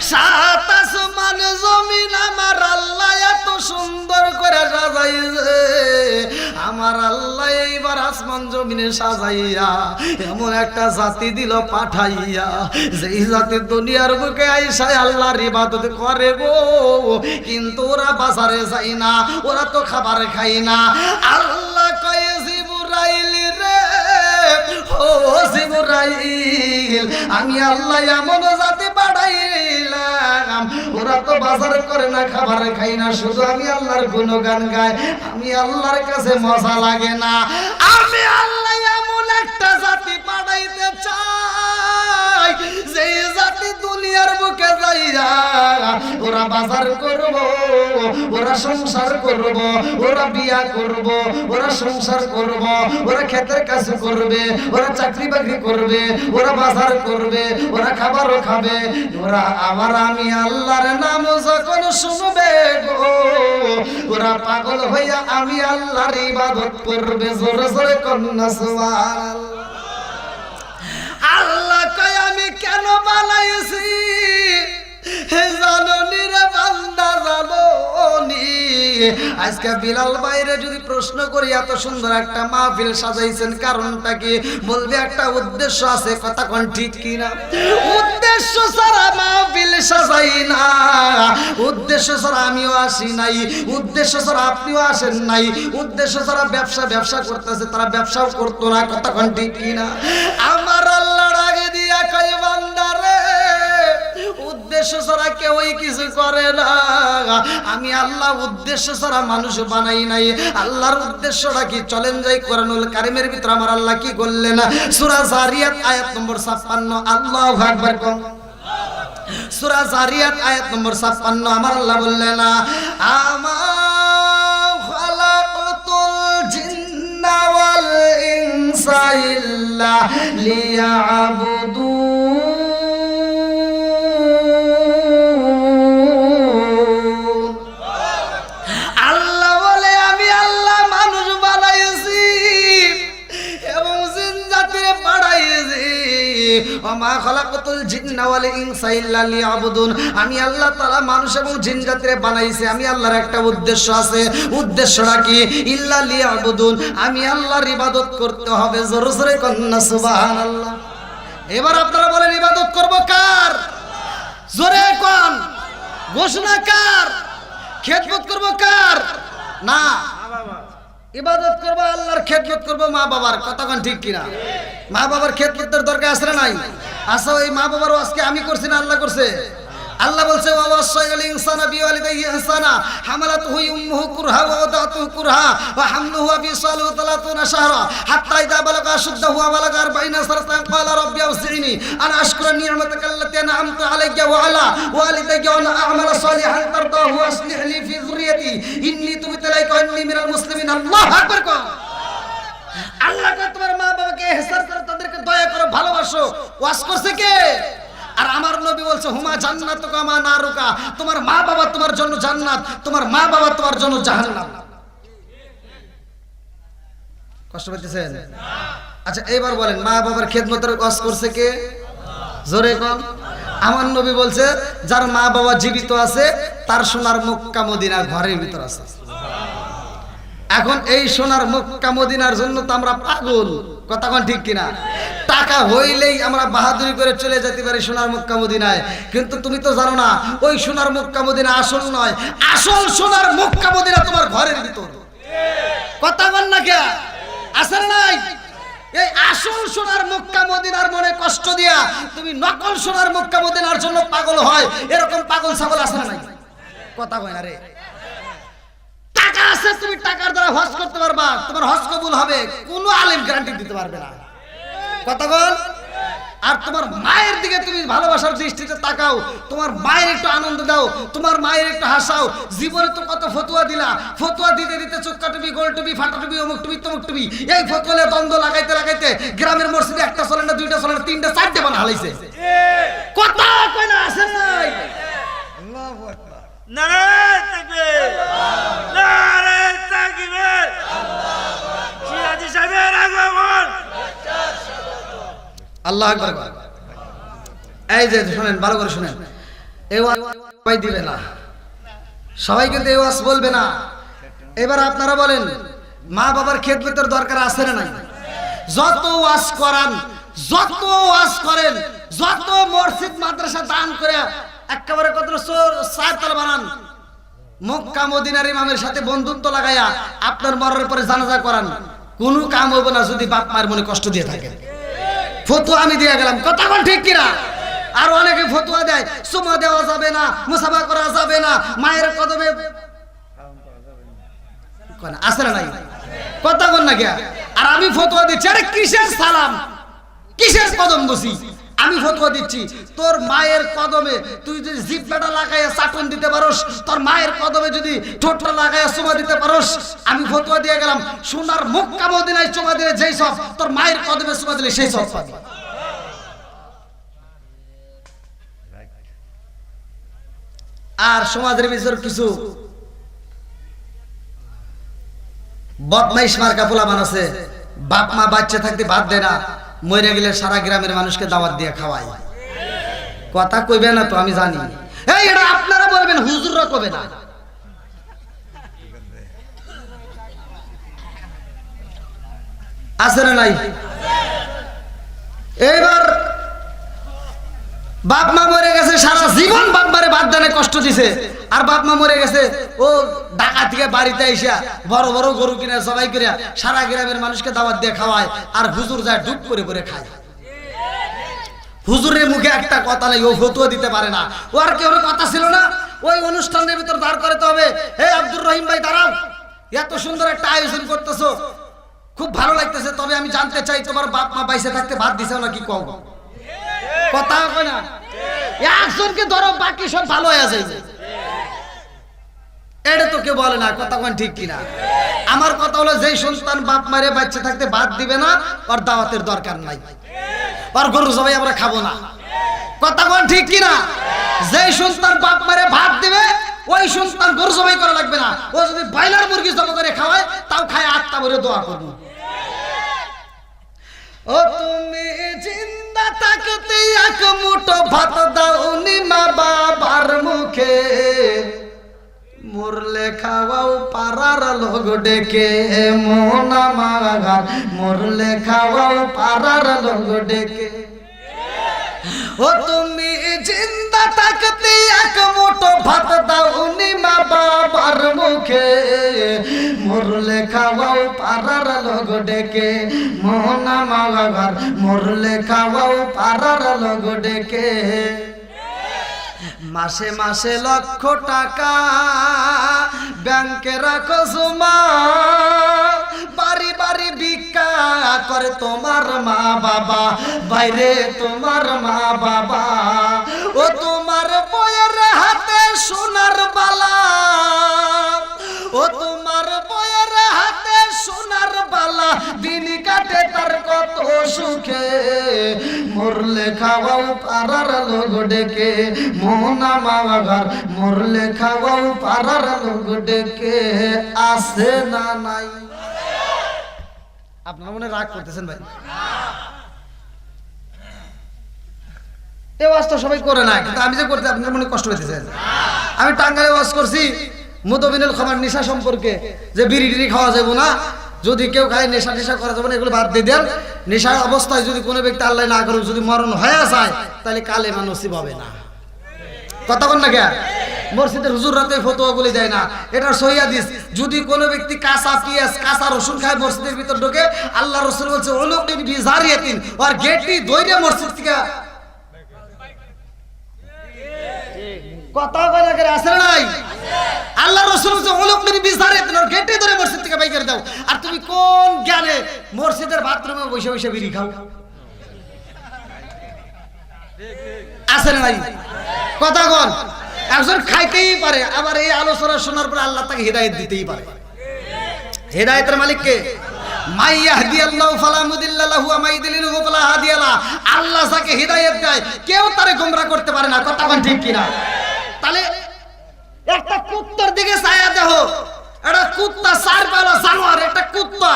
সাত আসমান জমিন আমার আল্লাহ এত সুন্দর করে সাজাইছে। আমার আল্লাহ এইবার আসমান জমিনে সাজাইয়া এমন একটা জাতি দিল পাঠাইয়া, যেই জাতি দুনিয়ার বুকে আইসায় আল্লাহর ইবাদত করে গো, কিন্তু ওরা বাজারে যায় না, ওরা তো খাবার খায় না। আল্লাহ কয়ে জিবরাইল রে, ও জিবরাইল আমি আল্লাহ এমন জাতি পাঠাইলাম, ওরা তো বাজার করে না, খাবার খায় না, শুধু আমি আল্লাহর গুণগান গায়, আমি আল্লাহর কাছে মজা লাগে না। আমি আল্লাহ এমন একটা জাতি পাঠাইতে চাই, যে জাতি দুনিয়ার বুকে যাইয়া ওরা বাজার করব, ওরা সংসার করব, ওরা বিয়া করব, ওরা সংসার করব, ওরা ক্ষেতের কাজ করবে, ওরা চাকরি বাকরি করবে, ওরা বাজার করবে, ওরা খাবারও খাবে, ওরা আবার আমি আল্লাহর নাম যখন শুনবে গো, ওরা পাগল হইয়া আমি আল্লাহর ইবাদত করবে। জোরে জোরে কন্যা সুবহানাল্লাহ। আল্লাহ কয় আমি কেন বানাইছি জাননি রে বান্দা, জাননি আজকে বিলাল বাইরে যদি প্রশ্ন করি এত সুন্দর একটা মাহফিল সাজাইছেন কারণটা কি? বলবে একটা উদ্দেশ্য আছে। কথা কোন ঠিক কিনা? উদ্দেশ্য ছাড়া মাহফিল সাজাই না, উদ্দেশ্য ছাড়া আমিও আসি নাই, উদ্দেশ্য ছাড়া আপনিও আসেন নাই, উদ্দেশ্য ছাড়া ব্যবসা করতেছে তারা ব্যবসাও করতো না। কথা কোন ঠিক কিনা? আমার আল্লাহর আগে দিয়া কয় বান্দারে উদ্দেশ্য ছাড়া কেউই কিছু করে না। আমি আল্লাহ উদ্দেশ্য ছাড়া মানুষ বানাই নাই। আল্লাহর উদ্দেশ্যটা কি? চলেন যাই কোরআনুল কারীমের ভিতর আমার আল্লাহ কি বললেন? সূরা জারিয়াত আয়াত নম্বর 56। আল্লাহু আকবার। সূরা জারিয়াত আয়াত নম্বর 56 আমার আল্লাহ বললেন আমা খালাকতুল জিন্না ওয়াল ইনসা ইল্লা লিয়াবুদুন। আমি আল্লাহ তাআলা মানুষ এবং জিন জাতিরে বানাইছে, আমি আল্লাহর একটা উদ্দেশ্য আছে। উদ্দেশ্যটা কি? ইল্লা লিয়াবুদুন, আমি আল্লাহর ইবাদত করতে হবে। জোরে জোরে কন্না সুবহানাল্লাহ। এবার আপনারা বলেন ইবাদত করব কার? জোরে কোন ঘোষণা কার? খেদমত করব কার? না, ইবাদত করব আল্লাহর, খেদমত করব মা বাবার। কথা কোন ঠিক কিনা? মা বাবার খেদমতের দরকার আছে না নাই? আচ্ছা, ওই মা বাবার আজকে আমি করছি না আল্লাহ করছে? আল্লাহ বলছে ওয়াসাইনাল ইনসানা বিওয়ালিদাইহি ইহসানা হামালাতুহু উম্মুহু কুরহা ওয়া ওয়াদাতুহু কুরহা ওয়া হামলুহু ওয়া ফিসালুহু 30 শাহরা হাত্তা ইযা বালাগা আশুদ্দাহু ওয়া বালাগা 40 সানাতান ক্বালা রাব্বি আউযি'নি আন আশকুরা নি'মাতাকা আল্লাতী আন'আমতা আলাইয়া ওয়া আলা ওয়ালিদাইয়া ওয়া আ'মালা সালিহান তারদাহু ওয়া আসলিহ লি ফি যুররিয়াতি ইন্নী তুবতু ইলাইকা ওয়া ইন্নী মিনাল মুসলিমিন। আল্লাহু আকবার। আল্লাহ কে তোমার মা বাবাকে ইহসান করো, তাদেরকে দয়া করো, ভালোবাসো। ওয়াজ করছে কে? আর আমার নবী বলছে হুমা জান্নাতুকা মা নারুকা, তোমার মা বাবা তোমার জন্য জান্নাত, তোমার মা বাবা তোমার জন্য জাহান্নাম। কষ্ট পেতেছেন? আচ্ছা এবার বলেন মা বাবার খেদমতের ওয়াজ করছে কে? জোরে কোন? আমার নবী বলছে যার মা বাবা জীবিত আছে তার সোনার মক্কা মদিনা ঘরের ভিতর আছে। এখন এই সোনার মক্কা মদিনার জন্য তো আমরা পাগল। কথা কোন ঠিক কিনা? টাকা হইলেই আমরা বাহাদুরি করে চলে যেতে পারি সোনার মক্কা মদিনায়, কিন্তু তুমি তো জানো না ওই সোনার মক্কা মদিনা আসল নয়। আসল সোনার মক্কা মদিনা তোমার ঘরের ভিতর। কথা বল না কে? আছে না নাই? এই আসল সোনার মক্কা মদিনার মনে কষ্ট দিয়া তুমি নকল সোনার মক্কা মদিনার জন্য পাগল হয়, এরকম পাগল ছাগল আছে না নাই? কথা কয় না রে। টাকা আছে, তুমি টাকার দ্বারা হজ করতে পারবা, তোমার হজ কবুল হবে, কোনো আলেম গ্যারান্টি দিতে পারবে না। কথা বল। আর তোমার মায়ের দিকে তুমি ভালোবাসার দৃষ্টিতে তাকাও, তোমার মায়ের একটু আনন্দ দাও, তোমার মায়ের একটু হাসাও। জীবনে তো কত ফতুয়া দিলা, ফতুয়া দিতে দিতে চুক্কা টুপি, গোল টুপি, ফাটা টুপি, অমুক টুপি, তমুক টুপি, এই ফতুয়ালে দ্বন্দ্ব লাগাইতে লাগাইতে গ্রামের মসজিদে একটা চলে না, দুইটা চলে না, তিনটা চারটে বানা হালাইছে। কথা কয় না? আসেন নাই? আল্লাহু আকবার। নারায়ে তাকবীর, নারায়ে তাকবীর, জিয়াদি সাহেবের আগমন। আল্লাহু আকবার। এই যে শুনেন, ভালো করে শুনেন, এই ওয়াজ সবাই দিবে না, সবাই কিন্তু এই ওয়াজ বলবে না। এবার আপনারা বলেন মা বাবার খেদমতের দরকার আছে না নাই? যত ওয়াজ করান, যত ওয়াজ করেন, যত মসজিদ মাদ্রাসা দান করে একেবারে কত চারতলা বানান, মক্কা মদিনার ইমামের সাথে বন্ধুত্ব লাগাইয়া আপনার মরার পরে জানাজা করান, কোনো কাম হবে না যদি বাপ মায়ের মনে কষ্ট দিয়ে থাকে। ফতুয়া আমি দিয়ে গেলাম। কথা কোন ঠিক কিনা? আর অনেকে ফতুয়া দেয় সুমা দেওয়া যাবে না, মুসাফা করা যাবে না, মায়ের কদমে আছে না নাই? কথা কোন না কে? আর আমি ফতুয়া দিচ্ছি, আরে কিসের সালাম, কিসের কদম বসি? আমি ফতোয়া দিচ্ছি তোর মায়ের কদমে তুই যদি জিহ্বাটা লাগাইয়া চাটন দিতে পারোস, তোর মায়ের কদমে যদি ঠোঁটটা লাগাইয়া চুমা দিতে পারোস, আমি ফতোয়া দিয়ে গেলাম সোনার মক্কা মদিনায় চুমা দিলে যেই সব, তোর মায়ের কদমে চুমা দিলে সেই সব পাবি। আর সমাজের ভিতর কিছু বদমাইশ মার্কা পোলাপান আছে, বাপ মা বাচ্চা থাকতে ভাত দেয় না, মরে গেলে সারা গ্রামের মানুষকে দাওয়াত দিয়ে খাওয়ায়। কথা কইবে না তো আমি জানি, এই এটা আপনারা বলবেন, হুজুররা কবে না। আছে না নাই? এইবার বাপ মা মরে গেছে, সারা জীবন বাপ মারে বাদ দানে কষ্ট দিছে, আর বাপ মা মরে গেছে ও ঢাকা থেকে বাড়িতে এসে বড় বড় গরু কিনে সবাই করে সারা গ্রামের মানুষকে দাওয়াত দিয়ে খাওয়ায়, আর হুজুর যায় ডুব করে করে খায়। হুজুরের মুখে একটা কথা নেই, ও ফতুয়া দিতে পারে না, ও আর কেউ কথা ছিল না। ওই অনুষ্ঠানের ভিতর দাঁড় করাতে হবে, হে আব্দুর রহিম ভাই দাঁড়াও, এত সুন্দর একটা আয়োজন করতেছো, খুব ভালো লাগতেছে, তবে আমি জানতে চাই তোমার বাপ মা বাইসে থাকতে ভাত দিছে নাকি কও? কথা কয় না, একজনকে ধরো বাকি সব ভালো হয়ে আছে, এটা তো কেউ বলে না। কথা কোন ঠিক কিনা? আমার কথা হলো, যেই সন্তান বাপ মারে বাচ্চা থাকতে ভাত দিবে না, ওর দাওয়াতের দরকার নাই, আর গরু সবাই আমরা খাবো না। কথা কোন ঠিক কিনা? যেই সন্তান বাপ মারে ভাত দিবে, ওই সন্তান গরু সবাই করা লাগবে না। ও যদি ব্রয়লার মুরগি জব করে খাওয়ায়, তাও খায় আত্মা ভরে দোয়া করবো। ও তুমি জিন্দা থাকতে এক মুঠো ভাত দাওনি মা বাবার মুখে, মরলে খাওয়াও পাড়ার লোক ডেকে, মন আমার মরলে খাওয়াও পাড়ার লোক ডেকে। ও তুমি জিন্দা থাকতে এক মুঠো ভাত দাওনি মা বাবার মুখে, মরলে খাওয়াও পাড়ার লোক ডেকে, মন আমার মরলে খাওয়াও পাড়ার লোক ডেকে। মাসে মাসে লক্ষ টাকা ব্যাংকে রাখো জমা, বাড়ি বাড়ি ভিক্ষা করে তোমার মা বাবা, বাইরে তোমার মা বাবা। ও তোমার বউয়ের হাতে সোনার বালা, ও তোমার বউয়ের হাতে সোনার বালা, দিন কাটে তার কত সুখে, মরলে খাওয়াও পাড়ার লোক ডেকে, মোহনা মামা ঘর মরলে খাওয়াও পাড়ার লোক ডেকে। আছে না নাই? আপনারা মনে রাগ করতেছেন ভাই? এই ওয়াজ তো সবাই করে না, কিন্তু আমি যে করতে আপনার মনে কষ্ট পেতেছেন। আমি টাঙ্গাইলে ওয়াজ করছি মুদবিনুল খামার নেশা সম্পর্কে, যে বিড়ি টিড়ি খাওয়া যাবে না, যদি কেউ খায় নেশা টেশা করা যাবে না, এগুলো বাদ দিয়ে দেন। নেশার অবস্থায় যদি কোনো ব্যক্তি আল্লাহ না করুক যদি মরণ হয়ে যায়, তাহলে কালেমা নসিব হবে না। কথা বল না কে? মসজিদের হুজুর রাতে ফতোয়া বলে দেয় না, এটা সহিহ হাদিস। যদি কোনো ব্যক্তি কাঁচা পেঁয়াজ কাঁচা রসুন খায় মসজিদের ভিতর ঢোকে, আল্লাহ রাসূল বলছে ওলুকিন বিজারিয়াতিন, আর গেটটি দইরে মসজিদ থেকে। কথা বলা করে আসে নাই? আল্লাহ রাসূল বলছে ওলুকিন বিজারিয়াতিন, আর গেটটি ধরে মসজিদ থেকে বাইর করে দাও। আর তুমি কোন জ্ঞানে মসজিদের বাথরুমে বসে বসে বিড়ি খাও? আসে নাই? কথা বল। একজন খাইতেই পারে, আবার এই আলোচনা শোনার পরে আল্লাহ তাকে হিদায়াত দিতেই পারে। হিদায়াতের মালিক কে? মাই ইয়াহদিয়াল্লাহু ফালা মুদিল্লা লাহু ওয়া মাই ইউদ্লিলহু ফালা হাদিয়া লাহু। আল্লাহ যাকে হিদায়াত দেয় কেউ তারে গোমরা করতে পারে না। কথা কোন ঠিক কিনা? তাহলে একটা কুত্তার দিকে ছায়া দেখো, একটা কুত্তা চার পালা জানোয়ার, একটা কুত্তা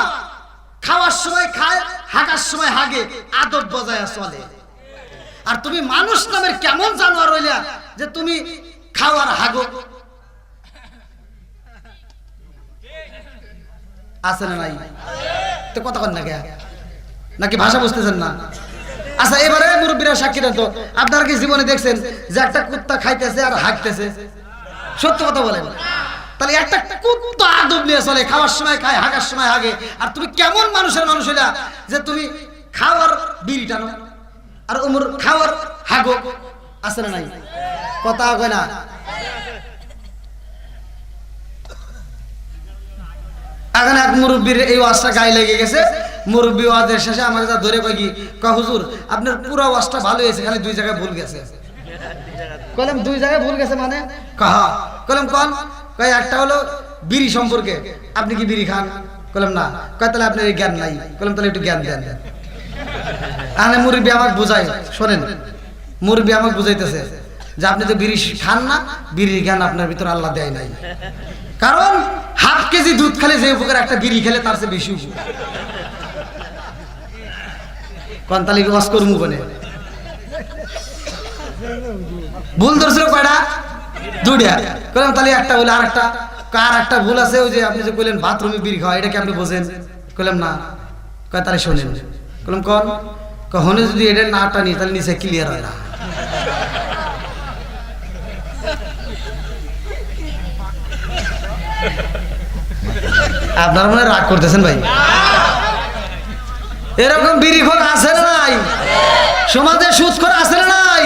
খাওয়ার সময় খায়, হাগার সময় হাগে, আদব বজায় চলে। আর তুমি মানুষ নামের কেমন জানোয়ার হইলা যে তুমি খাওয়ার হাগো? আছে না নাই? তো কথা কন না কে? নাকি ভাষা বুঝতেছেন না? আচ্ছা এবারে মুরব্বীরা সাক্ষী দেন তো, আপনারা কি জীবনে দেখছেন যে একটা কুত্তা খাইতেছে আর হাগতেছে? সত্য কথা বলেন। তাহলে একটা কুত্তা আদব নিয়ে চলে, খাওয়ার সময় খায়, হাগার সময় হাগে। আর তুমি কেমন মানুষের মানুষ হইলা যে তুমি খাওয়ার বিড়ি টানো আর ওমর খাওয়ার হাগো? আছে না নাই? কথা কয় না? এখন এক মুরব্বীর এই ওয়াজটা গায়ে লেগে গেছে। মুরব্বী ওয়াজের শেষে আমার কাছে ধরে কয় কি, কয় হুজুর আপনার পুরো ওয়াজটা ভালো হয়েছে, খালি দুই জায়গায় ভুল গেছে। কইলাম দুই জায়গায় ভুল গেছে মানে? কাহা? কইলাম কোন? কয় একটা হলো বিড়ি সম্পর্কে, আপনি কি বিড়ি খান? কইলাম না। কয় তাহলে আপনার জ্ঞান নাই। কইলাম তাহলে একটু জ্ঞান দেন। আনে মুরব্বী আমাকে বুঝাই, শোনেন, মুরব্বী আমাকে বুঝাইতেছে যে আপনি তো বিড়ি খান না, বিড়ির জ্ঞান আপনার ভিতর আল্লাহ দেয় নাই। কারণ হাফ কেজি দুধ খেলে যে উপকার একটা বিড়ি খেলে তার চেয়ে বেশি উপকার। কোন তাহলে ওয়াজ করমু কোনে? ভুল ধরছিল কয়টা? দুইটা। কইলাম তাহলে একটা বলে আর একটা ভুল আছে, ওই যে আপনি যে কইলেন বাথরুমে বিড়ি খাওয়া, এটা কি আপনি বোঝেন? কইলাম না। কয় তাহলে শোনেন। বললাম কোন? কখনো যদি এটা না টানি তাহলে নিচে ক্লিয়ার হয় না। আপনারা মনে হয় রাগ করতেছেন ভাই। এরকম বিড়িখোর আছে না নাই? সমাজে সুদখোর আছে না নাই?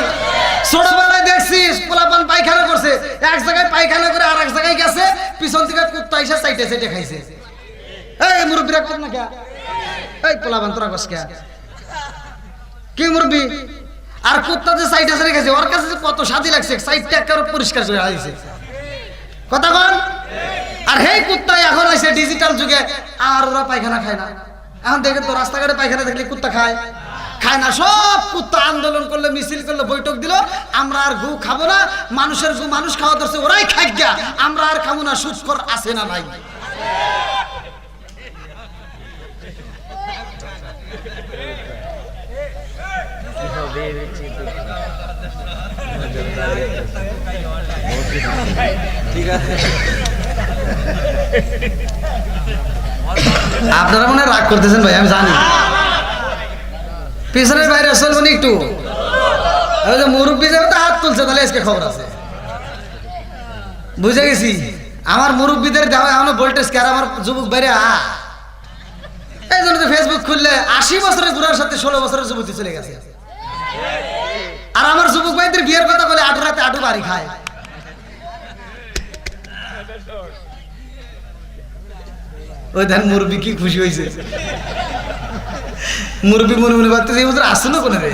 ছোটবেলায় দেখছিস পোলাপান পায়খানা করছে, এক জায়গায় পায়খানা করে আর এক জায়গায় গেছে, পিছন থেকে কুত্তা এসে চাইটে চাইটে খাইছে। এই মুরব্বীরা কর না কে? এই পোলাপান তোরা কস কে? কি মুরব্বী? আর কুত্তা যে চাইটে চাইটে খাইছে, ওর কাছে কত শান্তি লাগছে, চাইটে একেবারে পরিষ্কার করে আইছে। কথা বল। আর হেই কুত্তা এখন আইছে ডিজিটাল যুগে, আর ওরা পায়খানা খায় না। এখন দেখে তো রাস্তাঘাটে পায়খানা দেখলে কুত্তা খায়? খায় না। সব কুত্তা আন্দোলন করলে, মিছিল করলে, বৈঠক দিল, আমরা আর গু খাবো না, মানুষের গু মানুষ খাওয়া ধরছে, ওরাই খাই গা, আমরা আর খাবো না। সুৎখোর আছে না নাই? ঠিক আছে, আপনারা মনে হয় রাগ করতেছেন ভাই, আমি জানি। পিছনের বাইরে চলবেন একটু। ওই যে মুরব্বী যাবে তো হাত তুলছে, তাহলে আজকে খবর আছে। বুঝে গেছি। আমার মুরব্বীদের দেওয়া এখনো ভোল্টেজ কে, আর আমার যুবক বাইরে এই জন্য তো ফেসবুক খুললে 80 বছরের বুড়ার সাথে 16 বছরের যুবতী চলে গেছে। আর আমার যুবক ভাইদের বিয়ের কথা বলে 8 রাতে 8 বাড়ি খায়। ওই ধান মুরব্বী কি খুশি হয়েছে। মুরব্বী মনে মনে ভাবতেছে এই বছর আসলো কোনে রে।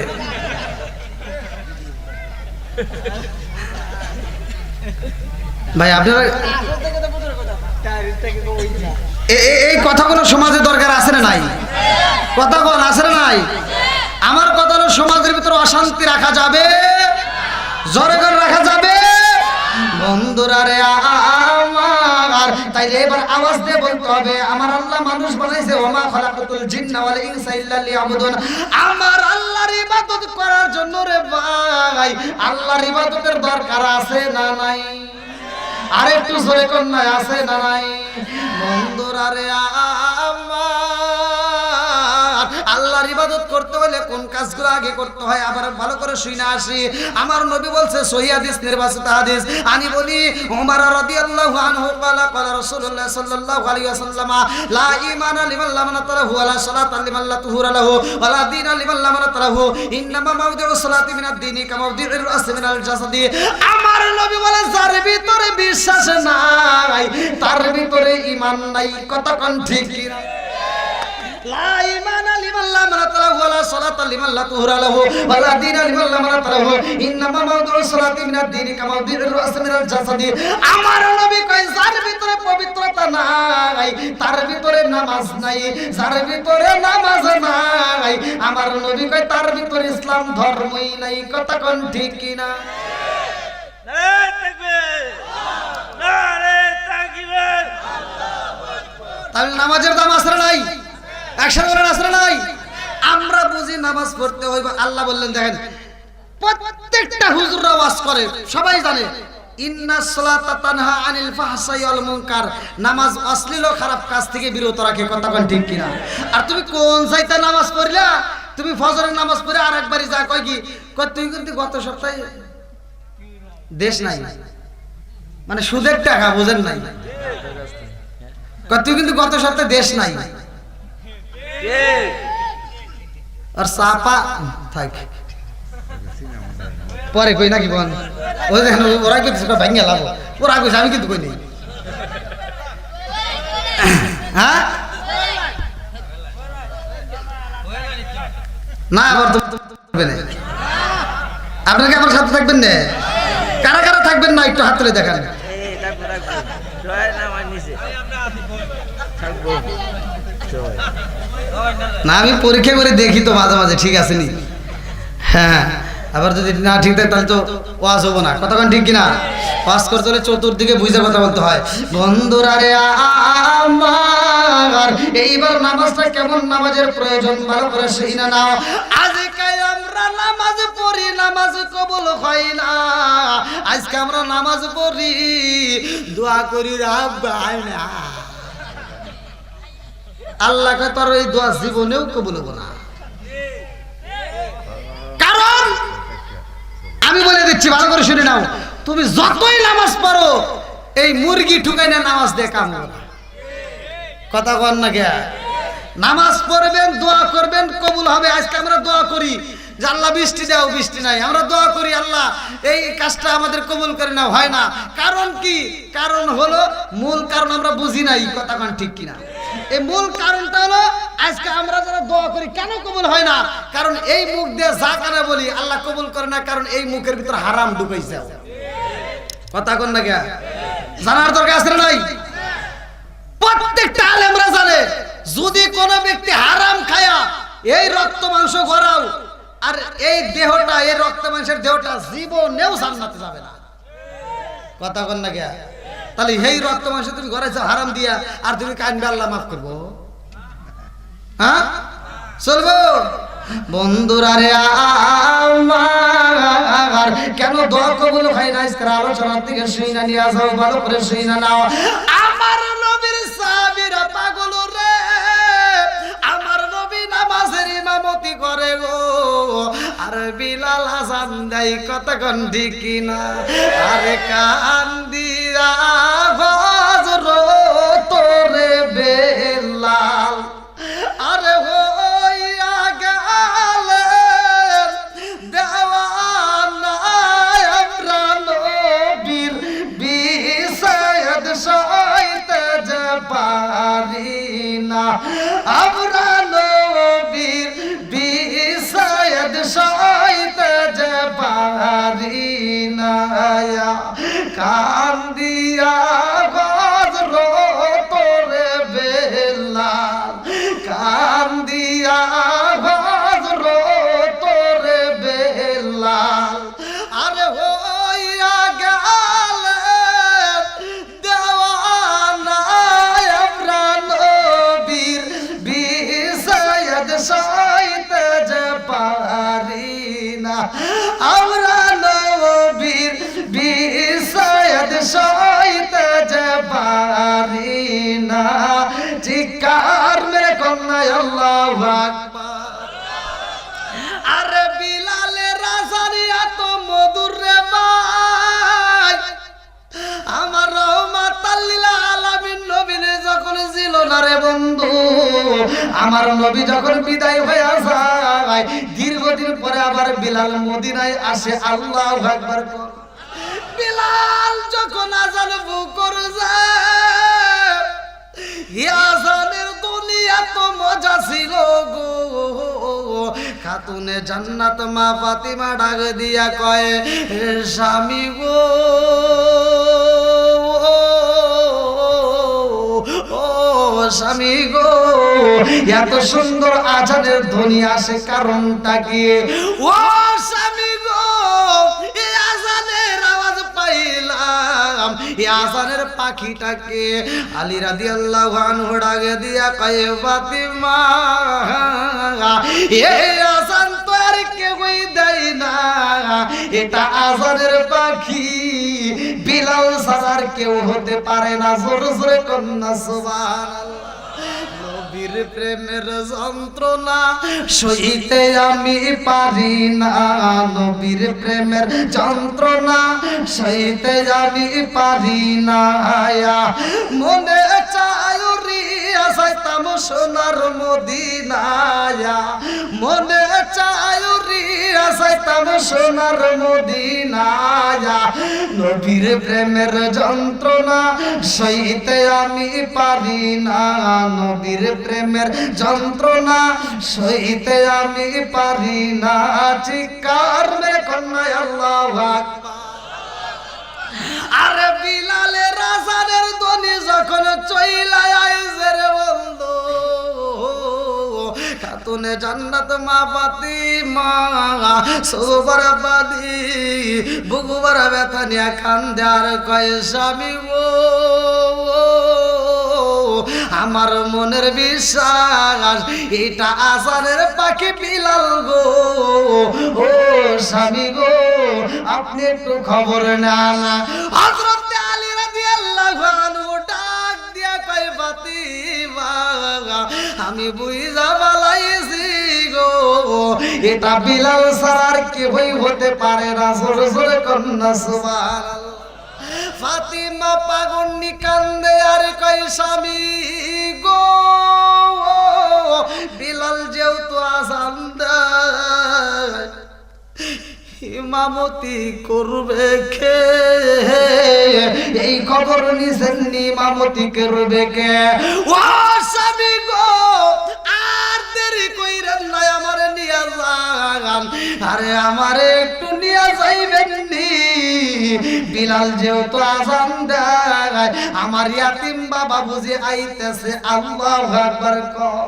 ভাই আপনারা এই কথাগুলো সমাজে দরকার আছে না নাই? কথা বল আছে না নাই? আমার কথা হলো সমাজের ভিতরে অশান্তি রাখা যাবে, জোরে করে রাখা যাবে। বন্ধুরা রে আমার, তাই এবার আওয়াজ দিয়ে বলতে হবে, আমার আল্লাহ মানুষ বানাইছে, ওমা খালাকাতুল জিন্না ওয়াল ইনসা ইল্লা লিয়াবুদুন। আমার আল্লাহর ইবাদত করার জন্য রে ভাই, আল্লাহর ইবাদতের দরকার আছে না নাই? আর একটু জোরে কোন নাই, আছে না নাই? বন্ধুরা রে আমার, আল্লাহর ইবাদত করতে হলে কোন কাজগুলো আগে করতে হয় আবার ভালো করে শুনে আসি। আমার নবী বলছে, সহিহ হাদিস, নির্বাচিত হাদিস, আমি বলি, ওমর রাদিয়াল্লাহু আনহু ক্বালা ক্বালা রাসূলুল্লাহ সাল্লাল্লাহু আলাইহি ওয়াসাল্লাম, লা ঈমানা লিমান লা মানাতা লাহু ওয়া লা সালাতা লিমান লা তুহুরা লাহু ওয়া লা দীনা লিমান লা মানাতা লাহু, ইন্নামা মাওদিউ সালাতি মিনাদ দীনি কামাওদিউর রাসি মিনাল জাসাদি। আমার নবী বলে, যার ভিতরে বিশ্বাস নাই তার ভিতরে ঈমান নাই। কতক্ষণ ঠিক কিনা? লা ঈমানা লিমান লা মানাতা লাহু ওয়া লা সালাতা লিমান লা তুহুরা লাহু ওয়া লা দীনা লিমান লা মানাতা লাহু, ইন্নামা মাওদিউ সালাতি মিনাদ দীনি কামাওদিউর রাসি মিনাল জাসাদি। আমার নবী কয়, যার ভিতরে পবিত্রতা নাই তার ভিতরে নামাজ নাই, যার ভিতরে নামাজ নাই আমার নবী কয় তার ভিতরে ইসলাম ধর্মই নাই। কতক্ষণ ঠিক কিনা? নারে তাকবীর, নারে তাকবীর। তাহলে নামাজের দাম আসরে নাই? একসাথে বলেন আসরে নাই? আমরা বুঝি নামাজ পড়তে হইব। আল্লাহ বললেন, দেখেন প্রত্যেকটা হুজুররা ওয়াজ করে, সবাই জানে, ইন্নাস সালাতা তানহা আনিল ফাহশাই ওয়াল মুনকার, নামাজ অশ্লীল ও খারাপ কাজ থেকে বিরত রাখে। কতক্ষণ ঠিক কিনা? আর তুমি কোন চাইতে নামাজ পড়লা? তুমি ফজরের নামাজ পড়ে আর একবারই যা কয় কি, কয় তুই কিন্তু গত সপ্তাহে দেশ নাই, মানে সুদের টাকা বুঝেন নাই, কয় তুই কিন্তু গত সপ্তাহে দেশ নাই। আর চাপা থাক পরে কই নাকি বল, ওই দেখেন ওরা কিন্তু ভাঙিয়ে লাভ, ওরা কইছে আমি কিন্তু কই নেই। হ্যাঁ না, আবার তো আপনাকে আমার সাথে থাকবেন না? কারা কারা থাকবেন না একটু হাত তুলে দেখান। না আমি পরীক্ষা করে দেখি তো মাঝে মাঝে ঠিক আছে নি। হ্যাঁ, আবার যদি না ঠিক থাকে তাহলে তো ওয়াজ হবো না। কতক্ষণ ঠিক কিনা? ওয়াজ করতে হলে চতুর্দিকে বুঝে কথা বলতে হয়। বন্ধুরা রে আমার, এইবার নামাজটা কেমন নামাজের প্রয়োজন ভালো করে শুনে নাও। আজকে আমরা নামাজ পড়ি, নামাজ কবুল হয় না। আজকে আমরা নামাজ পড়ি, দোয়া করি রাব্বানা। আল্লাহ কয় তোর এই দোয়া জীবনেও কবুল হবে না। কারণ আমি বলে দিচ্ছি, ভালো করে শুনে নাও, তুমি যতই নামাজ পড়ো এই মুরগি ঠুকাই না নামাজ দিয়ে কাম হবে না। কথা কন না কে? নামাজ পড়বেন, দোয়া করবেন, কবুল হবে। আজকে আমরা দোয়া করি যে আল্লাহ বৃষ্টি দাও, বৃষ্টি নাই। আমরা দোয়া করি আল্লাহ এই কাজটা আমাদের কবুল করে নাও, হয় না। কারণ কি? কারণ হলো, মূল কারণ আমরা বুঝি নাই। কথা কন ঠিক কিনা? এই মূল কারণটা হলো আজকে আমরা যারা দোয়া করি কেন কবুল হয় না? কারণ এই মুখ দিয়ে যা কানে বলি আল্লাহ কবুল করে না, কারণ এই মুখের ভিতর হারাম ঢুকাইছে। কথা কন না কে? জানার দরকার আছে না নাই? প্রত্যেকটা আলেমরা জানে, যদি কোন ব্যক্তি হারাম খায়া এই রক্ত মাংস গড়াও আর এই দেহটা, এই রক্ত মাংসের দেহটা জীবনেও জান্নাতে যাবে না। কথা কন না কে? তাহলে এই রক্ত মাংস তুমি গড়াইছো হারাম দিয়া, আর তুমি কানবে আল্লাহ মাফ করবো? হ্যাঁ, চলবো? বন্ধুরা রে আমার, কেন দোয়া কবুল হয় না? আজকের আলোচনার দিকে শুইনা নিয়ে যাও, ভালো করে শুইনা নাও। আমার নবীর সাহাবীরা পাগল রে, আমার নবী নামাজের ইমামতি করে গো, আর বিলাল আযান দেয়। কথা কোন ঠিক কিনা? আরে কান দিয়া হযরত রে বেলাল, আরে হইয়া গেলেন দেওয়ানা আমরা নবীর বিষয়ত সইতে যে পারি না, আমরা নবীর বিষয়ত সইতে যে পারি না। কান দিয়া হযরত রে বেলাল, কান দিয়া হযরত রে বেলাল, আরে হইয়া গেলেন দেওয়ানা আমরা নবীর বিষয়ত সইতে যে পারি না, আমরা নবীর বিষয়ত সইতে যে পারি না। চিৎকার মেরে কন্যা আল্লাহু আকবার। আরে বিলালের আযান এত মধুর রে ভাই, আমার রহমাতাল লিল আলামিন নবীর যখন ছিল না রে বন্ধু, আমার নবী যখন বিদায় হয়ে যায়, দীর্ঘদিন পরে আবার বিলাল মদিনায় আসে। আল্লাহু আকবার। বিলাল যখন আযান করছে, আযানের দুনিয়া তো মজা ছিল গো। খাতুনে জান্নাত মা ফাতিমা ডাক দিয়া কয়, স্বামী গো, ও স্বামী গো, এত সুন্দর আযানের ধ্বনি আসে, কারণটা কি? ও স্বামী গো, এই আযানের আওয়াজ পাইলাম, এই আযানের পাখিটাকে। আলী রাদিয়াল্লাহু আনহু ডাকে দিয়া কয়, ফাতিমা, এই আযান তো আর কেউই দেয় না, এটা আযানের পাখি, বিলাল ছাড়া আর কেউ হতে পারে না। জোরে জোরে কন্যা সুবহানাল্লাহ। নবীর প্রেমের যন্ত্রণা সইতে আমি পারি না, নবীর প্রেমের যন্ত্রণা সইতে আমি পারি না। মনে চায় রিয়া যাইতাম সোনার মদিনায়, মনে চায় রিয়া যাইতাম সোনার মদিনায়। নবীর প্রেমের যন্ত্রণা সইতে আমি পারি না, নবীর প্রেমের যন্ত্রণা সইতে আমি পারি না। চিৎকার মেরে কন্যা আল্লাহু আকবার। আরে বিলালের আযানের ধ্বনি যখন চইলা আইছে রে বন্ধু, খাতুনে জান্নাত মা ফাতিমা সোবার বাদি বুগুবার ব্যথা নিয়ে কান্দে আর কয়, স্বামী গো, আমার মনের বিশ্বাস এটা আযানের পাখি বিলাল গো। ও স্বামী গো, আপনি একটু খবর নেন। হযরত আলী রাদিয়াল্লাহু আনহু ডাক দিয়া কয়, ফাতিমা আমি বুঝা বালাইছি গো এটা বিলাল ছাড়ার কেউই হতে পারে না। জোরে জোরে কন্যা সুবহানাল্লাহ। ফাতিমা পাগন্নি কান্দে আর কই স্বামী গো বিলাল যেহেতু আজান দেয় ইমামতি করবে কে? এই খবর নিছেন ইমামতি করবে কে? ও স্বামী গো আর দেরি কইরেন না, আমারে নিয়া যান। আরে আমারে একটু নিয়া যাইবেন নি? বিলাল যেহেতু আজান দেয় আমার ইয়াতিম বাবা বুঝে আইতেছে। আল্লাহু আকবার কও।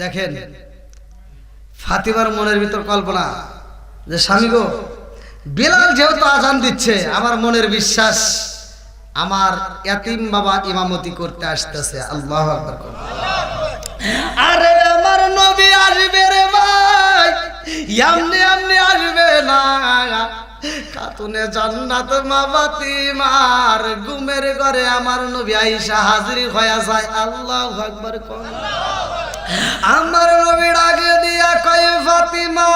দেখেন ফাতিমার মনের ভিতর কল্পনা যে স্বামী গো বিলাল যেহেতু আজান দিচ্ছে আমার মনের বিশ্বাস আমার ইয়াতিম বাবা ইমামতি করতে আসতেছে। আল্লাহু আকবার। আরে আমার নবী আসবে রে ভাই, এমনি এমনি আসবে না। খাতুনে জান্নাত মা ফাতিমার ঘুমের ঘরে আমার নবী আয়েশা হাজির হয়ে যায়। আল্লাহু আকবার। আমার নবী ডাকে দিয়া কয় ফাতিমা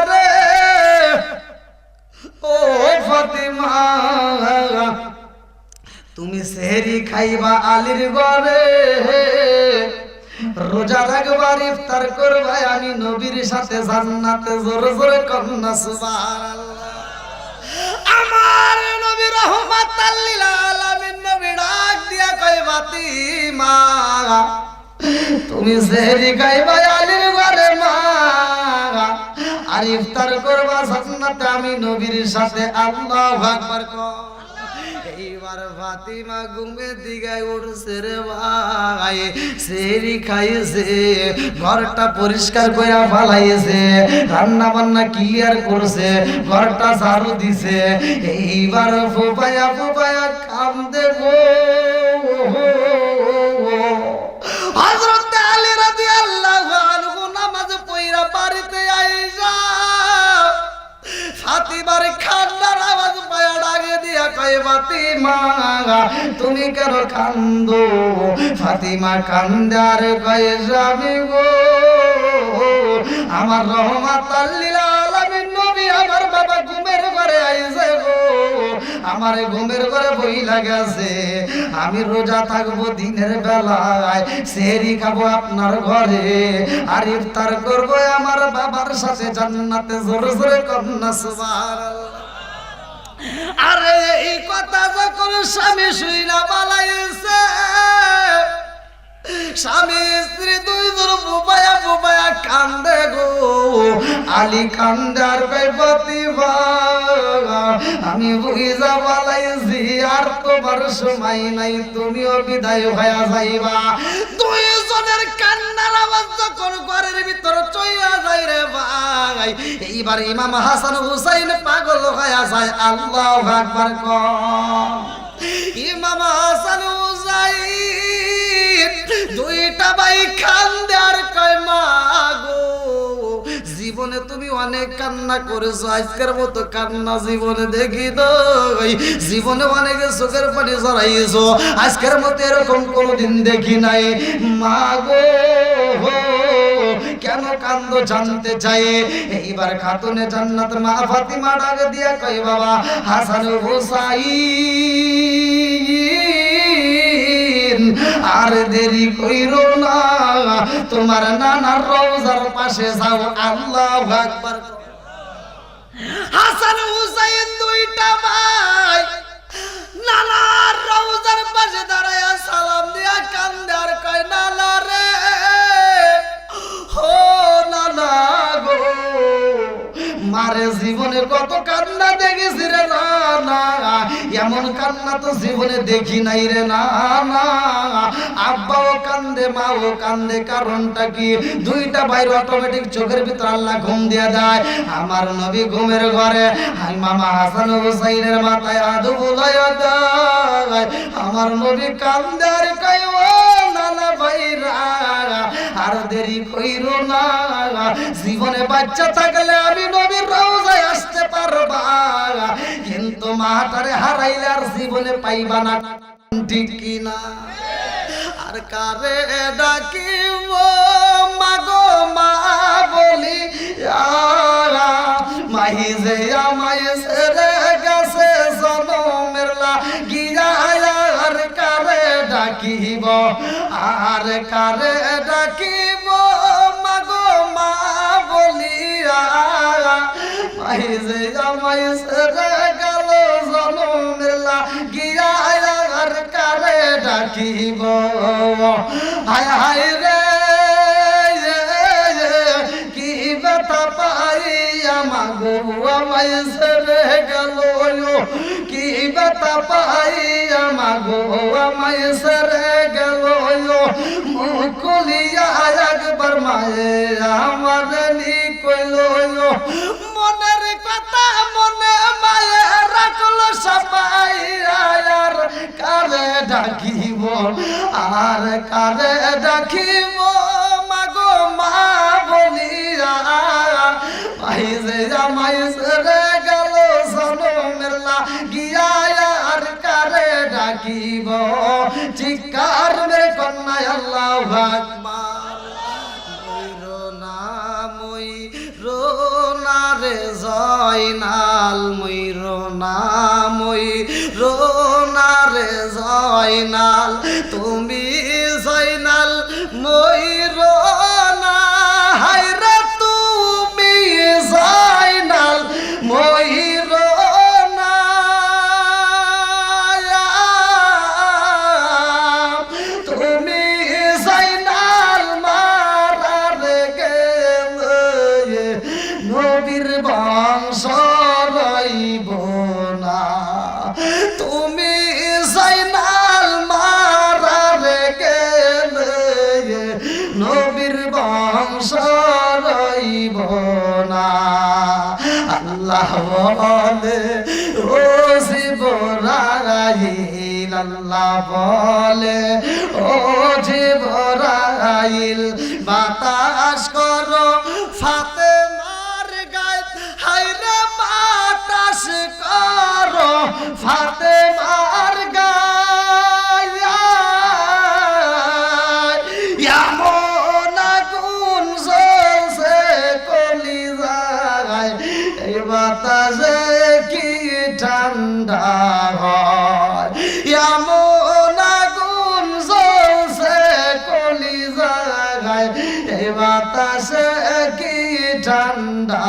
রে ও ফাতিমা তুমি সেহরি খাইবা আলীর ঘরে, রোজা রাখবার ইফতার করবা আমি নবীর সাথে জান্নাতে। জোরে জোরে কন্যা সুবহানাল্লাহ। আমার নবী রাহমাতাল লিল আলামিন নবী ডাক দিয়া কয় ফাতিমা তুমি সেহরি খাইবা আলীর ঘরে মা আর ইফতার করবা জান্নাতে আমি নবীর সাথে। আল্লাহু আকবার। এইবার ফাতিমা ঘুমের দিকে উঠছে রে ভাই, সেহরি খাইছে, ঘরটা পরিষ্কার করে ফালাইছে, রান্না বান্না ক্লিয়ার করছে, ঘরটা ঝাড়ু দিছে। এইবার ফুপায়া ফুপায়া কান্দে গো। হযরত আলী রাদিয়াল্লাহু আনহু নামাজ পড়া বাড়িতে আইসা ফাতিমার কান্নার আওয়াজ পায়া ডাকে দিয়া কয় ফাতিমা তুমি কেন কান্দো? ফাতিমা কান্দে আর কয় স্বামী গো আমার রহমাতাল লিল আলামিন নবী আমার বাবা ঘুমের ঘরে আইছে গো, আমার ঘুমের ঘরে বইলা গেছে। আমি রোজা থাকবো দিনের বেলায়, সেহরি খাবো আপনার ঘরে আর ইফতার করবো আমার বাবার সাথে জান্নাতে। জোরে জোরে কন্যা সুবহানাল্লাহ। আরে এই কথা যখন স্বামী শুইনা বালাইছে, স্বামী স্ত্রী দুইজন বুবায়া বুবায়া কান্দে গো। আলী কান্দে আর কই ফাতিমা আমি বুঝা বালাইছি আর তোমার সময় নাই, তুমিও বিদায় হয়ে যাইবা। দুইজনের কান্নার আওয়াজ যখন ঘরের ভিতর চইয়া যায় রে ভাই, এইবার ইমাম হাসান হুসাইন পাগল হয়ে যায়। আল্লাহু আকবার। ইমাম হাসান হুসাইন দুইটা ভাই কান্দে আর কয় মা গো জীবনে তুমি অনেক কান্না করেছো, আজকের মতো কান্না জীবনে দেখি তো। জীবনে অনেক চোখের পানি ঝরাইছো, আজকের মতো এরকম কোনোদিন দেখি নাই। মা গো কেন কান্দো জানতে চাই। এইবার খাতুনে জান্নাত মা ফাতিমা ডাকে দিয়া কই বাবা হাসান হুসাইন আর দেরি কইরো না, তোমার নানার রওজার পাশে যাও। আল্লাহু আকবার। হাসান হুসাইন দুইটা ভাই নানার রওজার পাশে দাঁড়ায়া সালাম দিয়া কান্দে আর কয় নানা রে ও নানা গো মারে জীবনে কত কান্না দেখেছি রে নানা, এমন কান্না তো জীবনে দেখি নাই রে নানা। আব্বাও কান্দে মাও কান্দে, কারণটা কি? দুইটা ভাই অটোমেটিক চোখের ভিতর আল্লাহ ঘুম দিয়া দেয়। আমার নবী ঘুমের ঘরে মামা হাসান হুসাইনের মাথায় হাত বুলাইয়া দেয়। আমার নবী কান্দে আর কয় ও নানা ভাইরা আর দেরি কইরো না, জীবনে বাচ্চা থাকলে আমি নবীর রওজায় আসতে পারবা, কিন্তু মাটারে হারাইলে আর জীবনে পাইবা না। ঠিক কিনা? আর কারে ডাকিব মাগো মা বলি মাহি যে আমায় ছেড়ে গেছে জনমের লাগিয়া। আর কারে ডাকিব, আর কারে ডাকিব মাগো মা বলিয়া মাহি যে আমায় ছেড়ে গেল জনমের লাগিয়া। আর কারে ডাকিব, হায় হায় রে কি ব্যথা পাইয়া মাগো আমায় ছেড়ে গেল, কি ব্যথা পাইয়া মাগো আমায় ছেড়ে গেল। মুখ খুলিয়া একবার মায়ে আমার নি কইল, মনের কথা মনে মায়ে রাখলো সবাই। আর কারে ডাকিব, আর কারে ডাকিব মাগো মা বলিয়া মাই যে আমায় ছেড়ে গেল জনমের লাগিয়া। আর কারে ডাকিব, চিৎকার মেরে কন্যায় আল্লাহু আকবার। ময়ূরনা রে জয়নাল, ময়ূরনা রে জয়নাল, তুমি জয়নাল ময়ূরনা। হায় রে তুমি জয়নাল ময়ূরনা, তুমি জয়নাল মারার গেলে নবীর বংশ রইব না। তুমি জয়নাল মারার গেলে নবীর বংশ রইব না। আল্লাহ বলে ও জিবরাইল, আল্লাহ বলে ও জিবরাইল বাতাস করো ফাতেমার গায়ে। হায় রে বাতাস করো ফাতেমার গায়ে। এমন আগুন জ্বলছে কলিজায়, এই বাতাসে কি ঠান্ডা হয়। এমন আগুন জ্বলছে কলিজায়, এই বাতাসে কি ঠান্ডা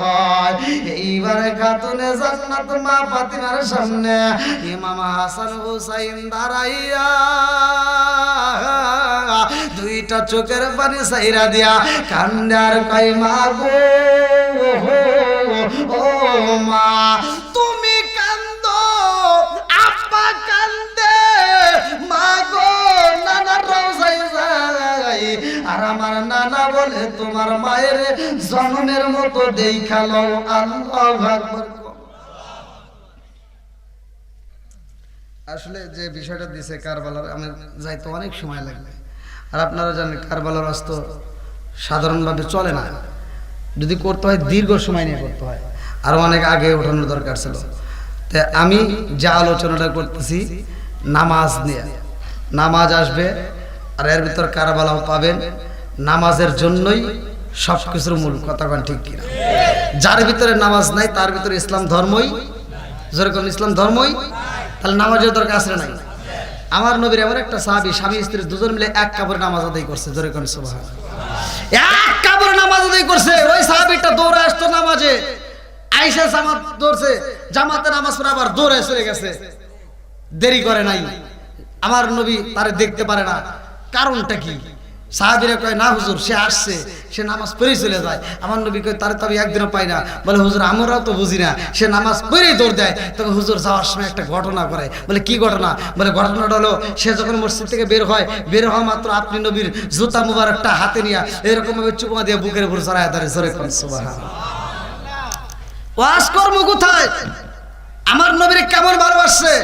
হয়। এইবার খাতুনে জান্নাত মা ফাতিমার সামনে ইমাম হাসান হুসাইন দাঁড়াইয়া দুইটা চোখের পানি সাইরা দিয়া কান্দে আর কই মা গো, ও মা তুমি কান্দো, আব্বা কান্দে, মা গো নানা রওজাই যাই। আর আমার নানা বলে তোমার মায়ের জন্মের মতো দেখালো। আল্লাহু আকবার। আসলে যে বিষয়টা দিছে কারবালার, আমি যাইতে অনেক সময় লাগবে। আর আপনারা জানেন কারবালার রাস্তা সাধারণভাবে চলে না, যদি করতে হয় দীর্ঘ সময় নিয়ে করতে হয়, আরও অনেক আগে ওঠানোর দরকার ছিল। তো আমি যা আলোচনাটা করতেছি নামাজ নিয়ে, নামাজ আসবে আর এর ভিতর কারবালাও পাবেন। নামাজের জন্যই সব কিছুর মূল, কথা কোন ঠিক কিনা? যার ভিতরে নামাজ নাই তার ভিতরে ইসলাম ধর্মই, যেরকম ইসলাম ধর্মই, তাহলে নামাজের দরকার আছে নাই? আমার নবীর এমন একটা সাহাবী, স্বামী স্ত্রী দুজন মিলে এক কাপড়ে নামাজ আদায় করছে, যেরকম সুবহানাল্লাহ, এক কাপড়ে নামাজ আদায় করছে। ওই সাহাবীটা দৌড়ে আসতো নামাজে, আয়েশা জামাত দৌড়ছে, জামাতে নামাজ পড়ে আবার দৌড়ে চলে গেছে, দেরি করে নাই। আমার নবী তারে দেখতে পারে না, কারণটা কি? সাহাবীরা কয় না হুজুর সে আসছে, সে নামাজ পড়েই চলে যায়। আমার নবী কয় তারে তো আমি একদিনও পাই না। বলে হুজুর আমরাও তো বুঝি না, সে নামাজ পড়েই দৌড় দেয়। তবে হুজুর যাওয়ার সময় একটা ঘটনা করে। বলে কি ঘটনা? বলে ঘটনাটা হলো সে যখন মসজিদ থেকে বের হয়, বের হওয়া মাত্র আপনি নবীর জুতা মুবারকটা হাতে নিয়ে এরকম ভাবে চুপমা দিয়ে বুকের উপর চড়ায় দাঁড়িয়ে জোরে করেন সুবহানাল্লাহ। ওয়াজ কর্ম কোথায়? আমার নবীর কেমন ভালোবাসছে।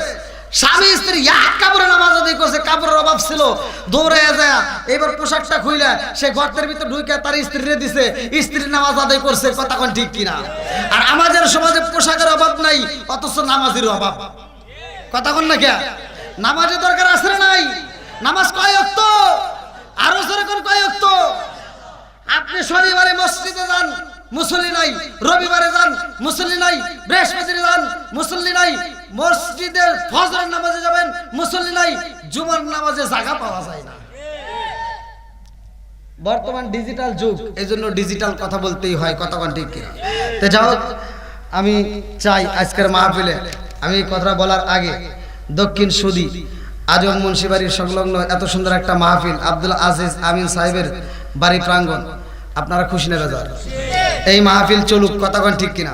স্বামী স্ত্রী এক কাপড়ে নামাজ আদায় করছে, কাপড়ের অভাব ছিল, দৌড়ে যায় এবার পোশাকটা খুইলা সে গর্তের ভিতরে ঢুকে তার স্ত্রীরে দিছে, স্ত্রীর নামাজ আদায় করছে, কথা কোন ঠিক কিনা? আর আমাদের সমাজে পোশাকের অভাব নাই, অথচ নামাজের অভাব, কথা কোন না কে? নামাজের দরকার আছে না নাই? নামাজ কয় ওয়াক্ত? আরো জোরে কোন কয় ওয়াক্ত? আপনি শনিবারে মসজিদে যান, মুসল্লি নাই। রবিবারে যান, মুসল্লি নাই। বৃহস্পতিবারে যান, মুসল্লি নাই। মসজিদের ফজরের নামাজে যাবেন, মুসল্লি নাই। জুমার নামাজে জায়গা পাওয়া যায় না। বর্তমান ডিজিটাল যুগ, এজন্য ডিজিটাল কথা বলতেই হয়, কতক্ষণ ঠিক কিনা? তো যাও, আমি চাই আজকের মাহফিলে আমি এই কথাটা বলার আগে দক্ষিণ সুদি আজম মুন্সিবাড়ির সংলগ্ন এত সুন্দর একটা মাহফিল, আব্দুল আজিজ আমিন সাহেবের বাড়ি প্রাঙ্গণ, আপনারা খুশি না বেজার? এই মাহফিল চলুক, কতক্ষণ ঠিক কিনা?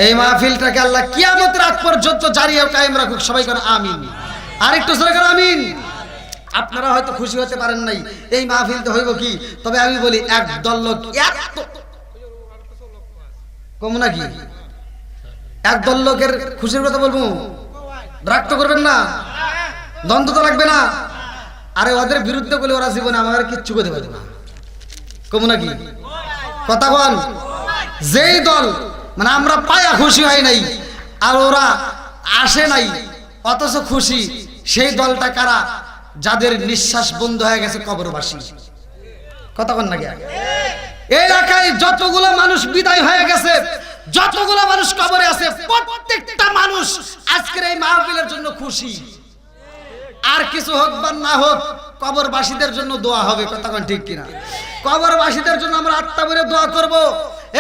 এই মাহফিলটাকে আল্লাহ কিয়ামতের আগ পর্যন্ত জারি ও কায়েম রাখুক, সবাই করে আমিন। আর একটু জোরে করে আমিন। আপনারা হয়তো খুশি হতে পারেন নাই, এই মাহফিল তো হইব কি? তবে আমি বলি একদল লোক কম নাকি? একদল লোকের খুশির কথা বলবো, রাগ তো করবেন না, দ্বন্দ্ব তো লাগবে না। আরে ওদের বিরুদ্ধে বলে ওরা জীবনে আমাদের কিচ্ছু করতে পারবে না, কম নাকি? কথা বল। যেই দল মানে আমরা পায়া খুশি হয় নাই আর ওরা আসে নাই অথচ খুশি, সেই দলটা কারা? যাদের নিঃশ্বাস বন্ধ হয়ে গেছে কবরবাসী। কতক্ষণ নাকি? এই এলাকায় যতগুলো মানুষ বিদায় হয়ে গেছে, যতগুলো মানুষ কবরে আছে, প্রত্যেকটা মানুষ আজকের এই মাহফিলের জন্য খুশি। আর কিছু হোক বা না হোক, কবরবাসীদের জন্য দোয়া হবে, কতক্ষণ ঠিক কিনা? কবরবাসীদের জন্য আমরা আত্মা ভরে দোয়া করব।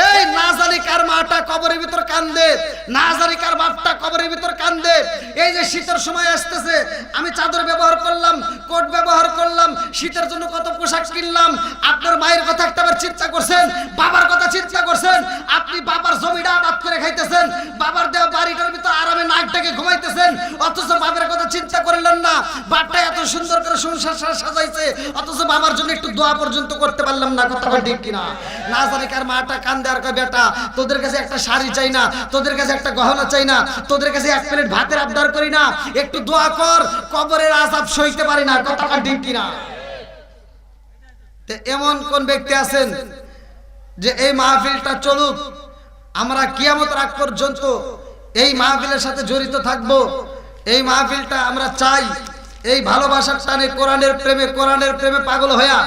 এই না জানি কার মাটা কবরের ভিতর কান্দে, না জানি কার বাপটা কবরের ভিতর কান্দে। এই যে শীতের সময় আসতেছে, আমি চাদর ব্যবহার করলাম, কোট ব্যবহার করলাম, শীতের জন্য কত পোশাক কিনলাম। আপনার মায়ের কথা একটাবার চিন্তা করছেন? বাবার কথা চিন্তা করছেন? আপনি বাবার জমিটা আবাদ করে খাইতেছেন, বাবার দেওয়া বাড়িটার ভিতর আরামে নাকটাকে ঘুমাইতেছেন, অথচ বাবার কথা চিন্তা করলেন না। বাপটা এত সুন্দর করে সংসার সাজাইছে, অথচ বাবার জন্য একটু দোয়া পর্যন্ত করতে পারলাম না, কথা ঠিক কিনা? না জানি কার মাটা কান্দে আর কয়, বেটা তোদের কাছে একটা শাড়ি চাই না, তোদের কাছে একটা গহনা চাই না, তোদের কাছে এক প্লেট ভাতের আবদার করি না, একটু দোয়া কর, কবরের আযাব সইতে পারি না, কথা ঠিক কিনা? এমন কোন ব্যক্তি আছেন যে এই মাহফিলটা চলুক, আমরা কিয়ামতের আগ পর্যন্ত এই মাহফিলের সাথে জড়িত থাকব? এই মাহফিলটা আমরা চাই এই ভালোবাসার টানে, কোরআনের প্রেমে পাগল হইয়া,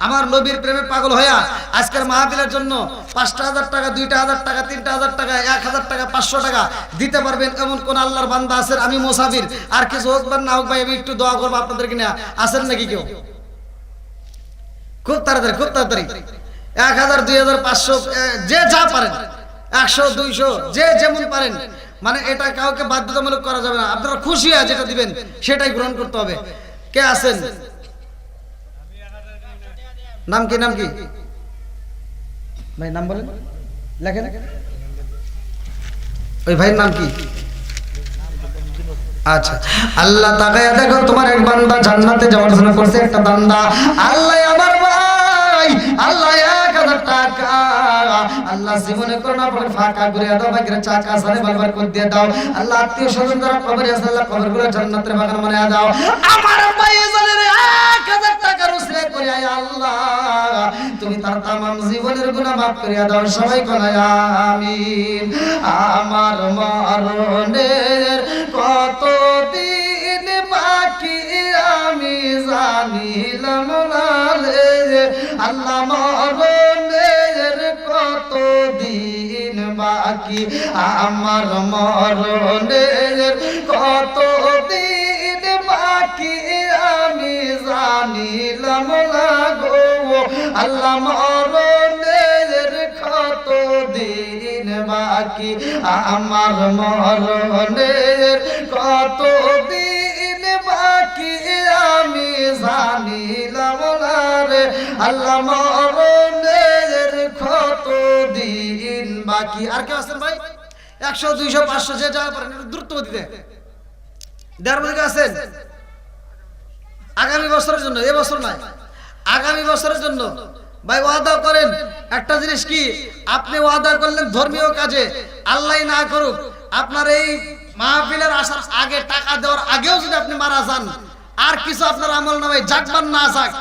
আমার নবীর প্রেমে পাগল হইয়া আজকের মাহফিলের জন্য ৫,০০০ টাকা, ২,০০০ টাকা, ৩,০০০ টাকা, ১,০০০ টাকা, ৫০০ টাকা দিতে পারবেন এমন কোন আল্লাহর বান্দা আছেন? আমি মুসাফির, আর কিছু হোক বা না হোক ভাই, আমি একটু দোয়া করবো আপনাদেরকে নিয়ে, আছেন নাকি কেউ? খুব তাড়াতাড়ি, খুব তাড়াতাড়ি ১,০০০, ২,০০০, ৫০০, যে যা পারেন, ১০০, ২০০, যে যেমন পারেন। মানে এটা কাউকে বাধ্যতামূলক করা যাবে না, আপনারা খুশি হয় যেটা দিবেন সেটাই গ্রহণ করতে হবে। কে আছেন? নাম কি? নাম কি ভাই? নাম বলেন, লেখেন। ওই ভাইয়ের নাম কি? আচ্ছা, আল্লাহ তাকায়া দেখো, তোমার এক বান্দা জান্নাতে যাওয়ার জন্য করছে একটা বান্দা। আল্লাহ আমার ভাই, আল্লাহ ১,০০০ টাকা আল্লাহ জীবনে করোনা পরে ফাঁকা করে দাও, ভাগ্যের চাকা সারে বারবার করে দিয়ে দাও। আল্লাহ আত্মীয় স্বজন যারা কবরে আছে, আল্লাহ কবরগুলো জান্নাতের বাগান বানায়া দাও। আমার ভাই জানের ১,০০০ টাকা রুসলে করে আল্লাহ তুমি তার তামাম জীবনের গুনাহ মাফ করে দাও, সবাই বলে আমিন। আমার মরণের কতদিন বাকি আমি জানিলাম না রে, আল্লাহ মরণের কতদিন বাকি, আমার মরণের কতদিন বাকি আমি জানিলাম না গো, আল্লাহ মরণের কতদিন বাকি, আমার মরণের কতদিন বাকি আমি জানিলাম না রে, আল্লাহ মরণের কতদিন বাকি। আর কেউ আছেন ভাই? ১০০, ২০০, ৫০০, যে যা পারেন দ্রুত গতিতে দেড় মধ্যে আছেন। আগামী বছরের জন্য, এ বছর নয়, আগামী বছরের জন্য ভাই ওয়াদা করেন। একটা জিনিস কি, আপনি ওয়াদা করলেন ধর্মীয় কাজে, আল্লাহ না করুক আপনার এই মাহফিলের আসার আগে, টাকা দেওয়ার আগেও যদি আপনি মারা যান, আর কিছু আপনার আমল নামায় যাক বা না যাক,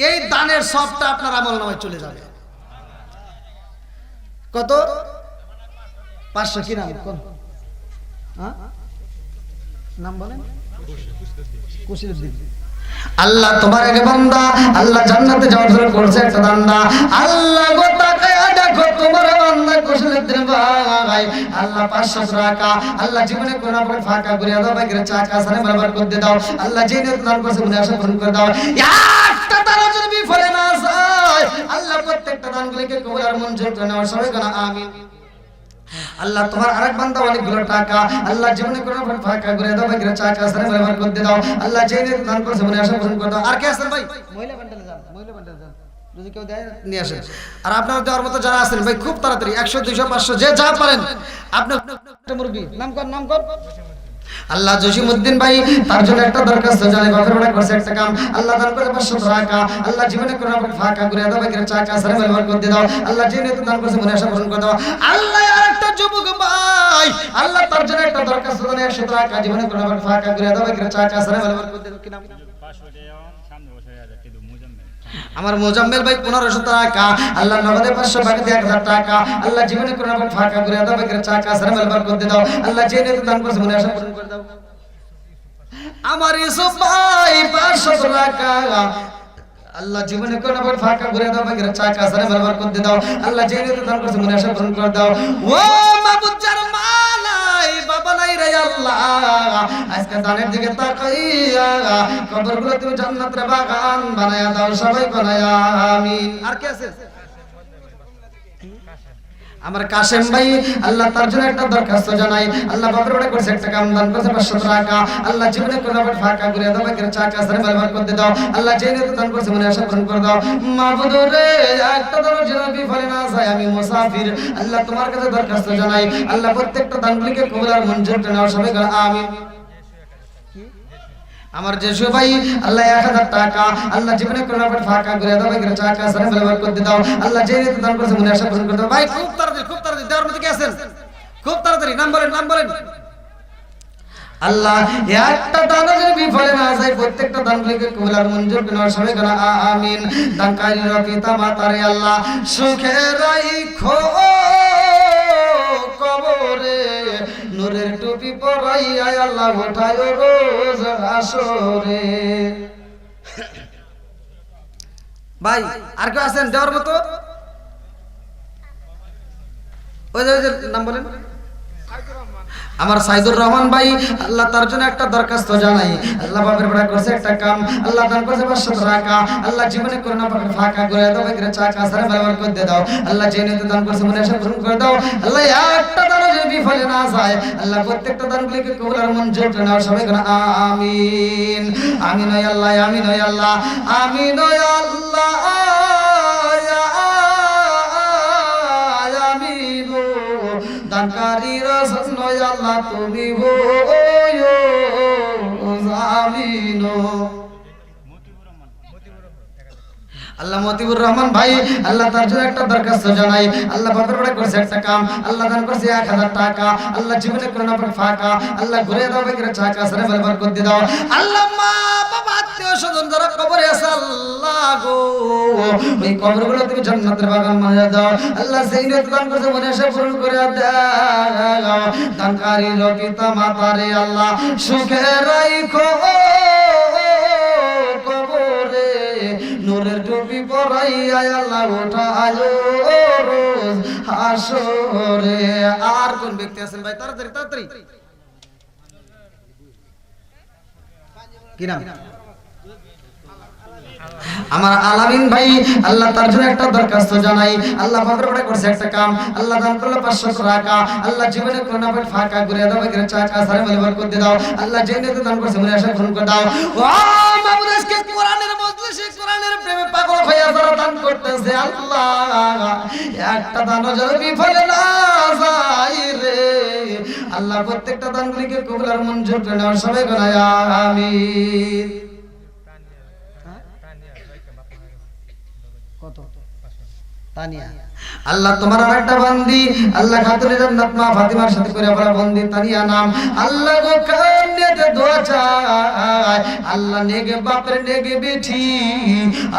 এই দানের সবটা আপনার আমল নামায় চলে যাবে। কত? ৫০০। কি নাম? কোন নাম বলেন? কুশির দিন আল্লাহ তোমার এক বান্দা আল্লাহ জান্নাতে যাওয়ার জন্য করছে একটা দান্দা আল্লাহ গো তাকায়া দেখো তোমার বান্দা কুশলীদ্দিন ভাই আল্লাহ 500 টাকা আল্লাহ জীবনে কোন না ফাঁকা করে দাও ভাই চাকা সারে বরাবর করে দাও আল্লাহ যে নিয়ত দান করছে মনে আশা পূরণ করে দাও একটা তারা যদি বিফলে না যায় আল্লাহ প্রত্যেকটা দানগুলোকে কবুল আর মঞ্জুর করে নাও সবাই বলো আমিন আল্লাহ তোমার আরেক বান্দা অনেকগুলো টাকা আল্লাহ জীবনে কোন ফাঁকা করে দাও ভাই চাকা সারে বরাবর করে দাও আল্লাহ যে নিয়ত দান করছে মনে আশা পূরণ করে দাও আর কে আছেন ভাই মহিলা বান্ডেলে যান মহিলা বান্ডেলে যান যদি কেউ দেয় নিয়ে আসেন আর আপনারা দেওয়ার মতো যারা আছেন ভাই খুব তাড়াতাড়ি 100 200 500 যে যা পারেন আপনি একটা মুরগি নাম কর আল্লাহ জসিমউদ্দিন ভাই তার জন্য একটা দরখাস্ত জানে বাপের বড় করছে একটা কাম আল্লাহ দান করে 500 টাকা আল্লাহ জীবনে কোন ফাঁকা করে দাও ভাই চাকা সারে বরাবর করে দাও আল্লাহ যে নিয়ত দান করছে মনে আশা পূরণ করে দাও আল্লাহ আর একটা যুবক ভাই আল্লাহ তার জন্য একটা দরখাস্ত জানে 100 টাকা জীবনে কোন ফাঁকা করে দাও ভাই চাকা সারে বরাবর করে দাও কি নাম আমার মোজাম্মেল ভাই 1500 টাকা আল্লাহ নগদে 500 বাকি 1000 টাকা আল্লাহ জীবনে কোন রকম ফাঁকা করে দাও ভাই চাকা সারা বরবাদ করে দাও আল্লাহ যে নিয়ত দান করছে মনে আশা পূরণ করে দাও আমার ইউসুফ ভাই 500 টাকা আল্লাহ জীবনে কোন রকম ফাঁকা করে দাও ভাই চাকা সারা বরবাদ করে দাও আল্লাহ যে নিয়ত দান করছে মনে আশা পূরণ করে দাও ও মাবুদ যার মালাই বাবা নাই রে আল্লাহ আজকে দানের দিকে তাকাইয়া কবরগুলো তুমি জান্নাতের বাগান বানায়া দাও সবাই বানায়া আমিন আর কে আছে আমার কাশেম ভাই আল্লাহ তার জন্য একটা দরখাস্ত জানাই আল্লাহ বাপের বড় করছে একটা কাম দান করছে 500 টাকা আল্লাহ জীবনে কোন রকম ফাঁকা করে দাও ভাই চাকা সারে বরবাদ করে দাও আল্লাহ যে নিয়ত দান করছে মনে আশা পূরণ করে দাও মাবুদ রে একটা দান যেন বিফলে না যায় আমি মুসাফির আল্লাহ তোমার কাছে দরখাস্ত জানাই আল্লাহ প্রত্যেকটা দানগুলিকে কবুল আর মঞ্জুর করে নাও সবাই বলো আমিন আমার জেসু ভাই আল্লাহ 1000 টাকা আল্লাহ জীবনে কোন রকম ফাঁকা করে দাও ভাই চাকা সারে বরবাদ করে দাও আল্লাহ যে নিয়ত দান করছে মনে আশা পূরণ করে দাও ভাই খুব তাড়াতাড়ি দেওয়ার মধ্যে কি আছেন খুব তাড়াতাড়ি নাম বলেন আল্লাহ একটা দান যদি বিফলে না যায় প্রত্যেকটা দানগুলোকে কবুল আর মঞ্জুর করে নাও সবাই বলো আমিন দানকারীর পিতা মাতারে আল্লাহ সুখে রাখো কবরে নূরের টুপি পরাইয়া আল্লাহ ওঠায় রোজ আসরে ভাই আর কেউ আছেন দেওয়ার মতো ওই যে নাম বলেন আমার সাইদুর রহমান ভাই আল্লাহ তার জন্য একটা দরখাস্ত জানাই আল্লাহ বাপের বড় করছে একটা কাম আল্লাহ দান করছে 500 টাকা আল্লাহ জীবনে কোন না ফাঁকা করে দাও ভাই চাকা সারে বরবাদ করে দাও আল্লাহ যে নিয়ত দান করছে মনে আশা পূরণ করে দাও আল্লাহ একটা দান যদি বিফলে না যায় আল্লাহ প্রত্যেকটা দানগুলোকে কবুল আর মঞ্জুর করে নাও সবাই বলো আমিন আমিন ও আল্লাহ আমিন ও আল্লাহ আমিন ও আল্লাহ দানকারীর জন্য আল্লাহ তুমি হইও আমিন আল্লাহ মতিউর রহমান ভাই আল্লাহ তার জন্য একটা দরখাস্ত জানাই আল্লাহ বাপের বড় করছে একটা কাম আল্লাহ দান করছে 1000 টাকা আল্লাহ জীবনে কোন না ফাঁকা আল্লাহ ঘুরে দাও ভাই চাকা সারে বরবাদ করে দাও আল্লাহ মা বাবা আত্মীয় স্বজন যারা কবরে আছে আল্লাহ গো ওই কবরগুলো তুমি জান্নাতের বাগান বানিয়ে দাও আল্লাহ সেই নিয়ত দান করছে মনে আশা পূরণ করে দাও দানকারীর পিতা মাতারে আল্লাহ সুখে রাখো কবরে নূরের টুপি পরাইয়া আল্লাহ ওঠায় রোজ হাসরে আর কোন ব্যক্তি আছেন ভাই তাড়াতাড়ি কি নাম আমার আলামিন ভাই আল্লাহ তার জন্য একটা দরখাস্ত জানাই আল্লাহ বাপের বড় করছে একটা কাম আল্লাহ দান করলো 500 টাকা আল্লাহ জীবনে কোন না ফাঁকা করে দাও ভাই চাকা সারে বরবাদ করে দাও আল্লাহ যে নিয়ত দান করছে মনে আশা পূরণ করে দাও ও মাবুদ আজকে কোরআনের মজলিসে কোরআনের প্রেমে পাগল হইয়া যারা দান করতেছে আল্লাহ একটা দানও যেন বিফলে না যায় রে আল্লাহ প্রত্যেকটা দানগুলিকে কবুল আর মঞ্জুর করে নাও সবাই বলো আমিন কত তানিয়া আল্লাহ তোমার আরেকটা বান্দি আল্লাহ খাতুনে জান্নাত মা ফাতিমার সাথে করে বলা বান্দি তানিয়া নাম আল্লাহ গো কান্নাতে দোয়া চাই আল্লাহ নেগে বাপের নেগে বেটি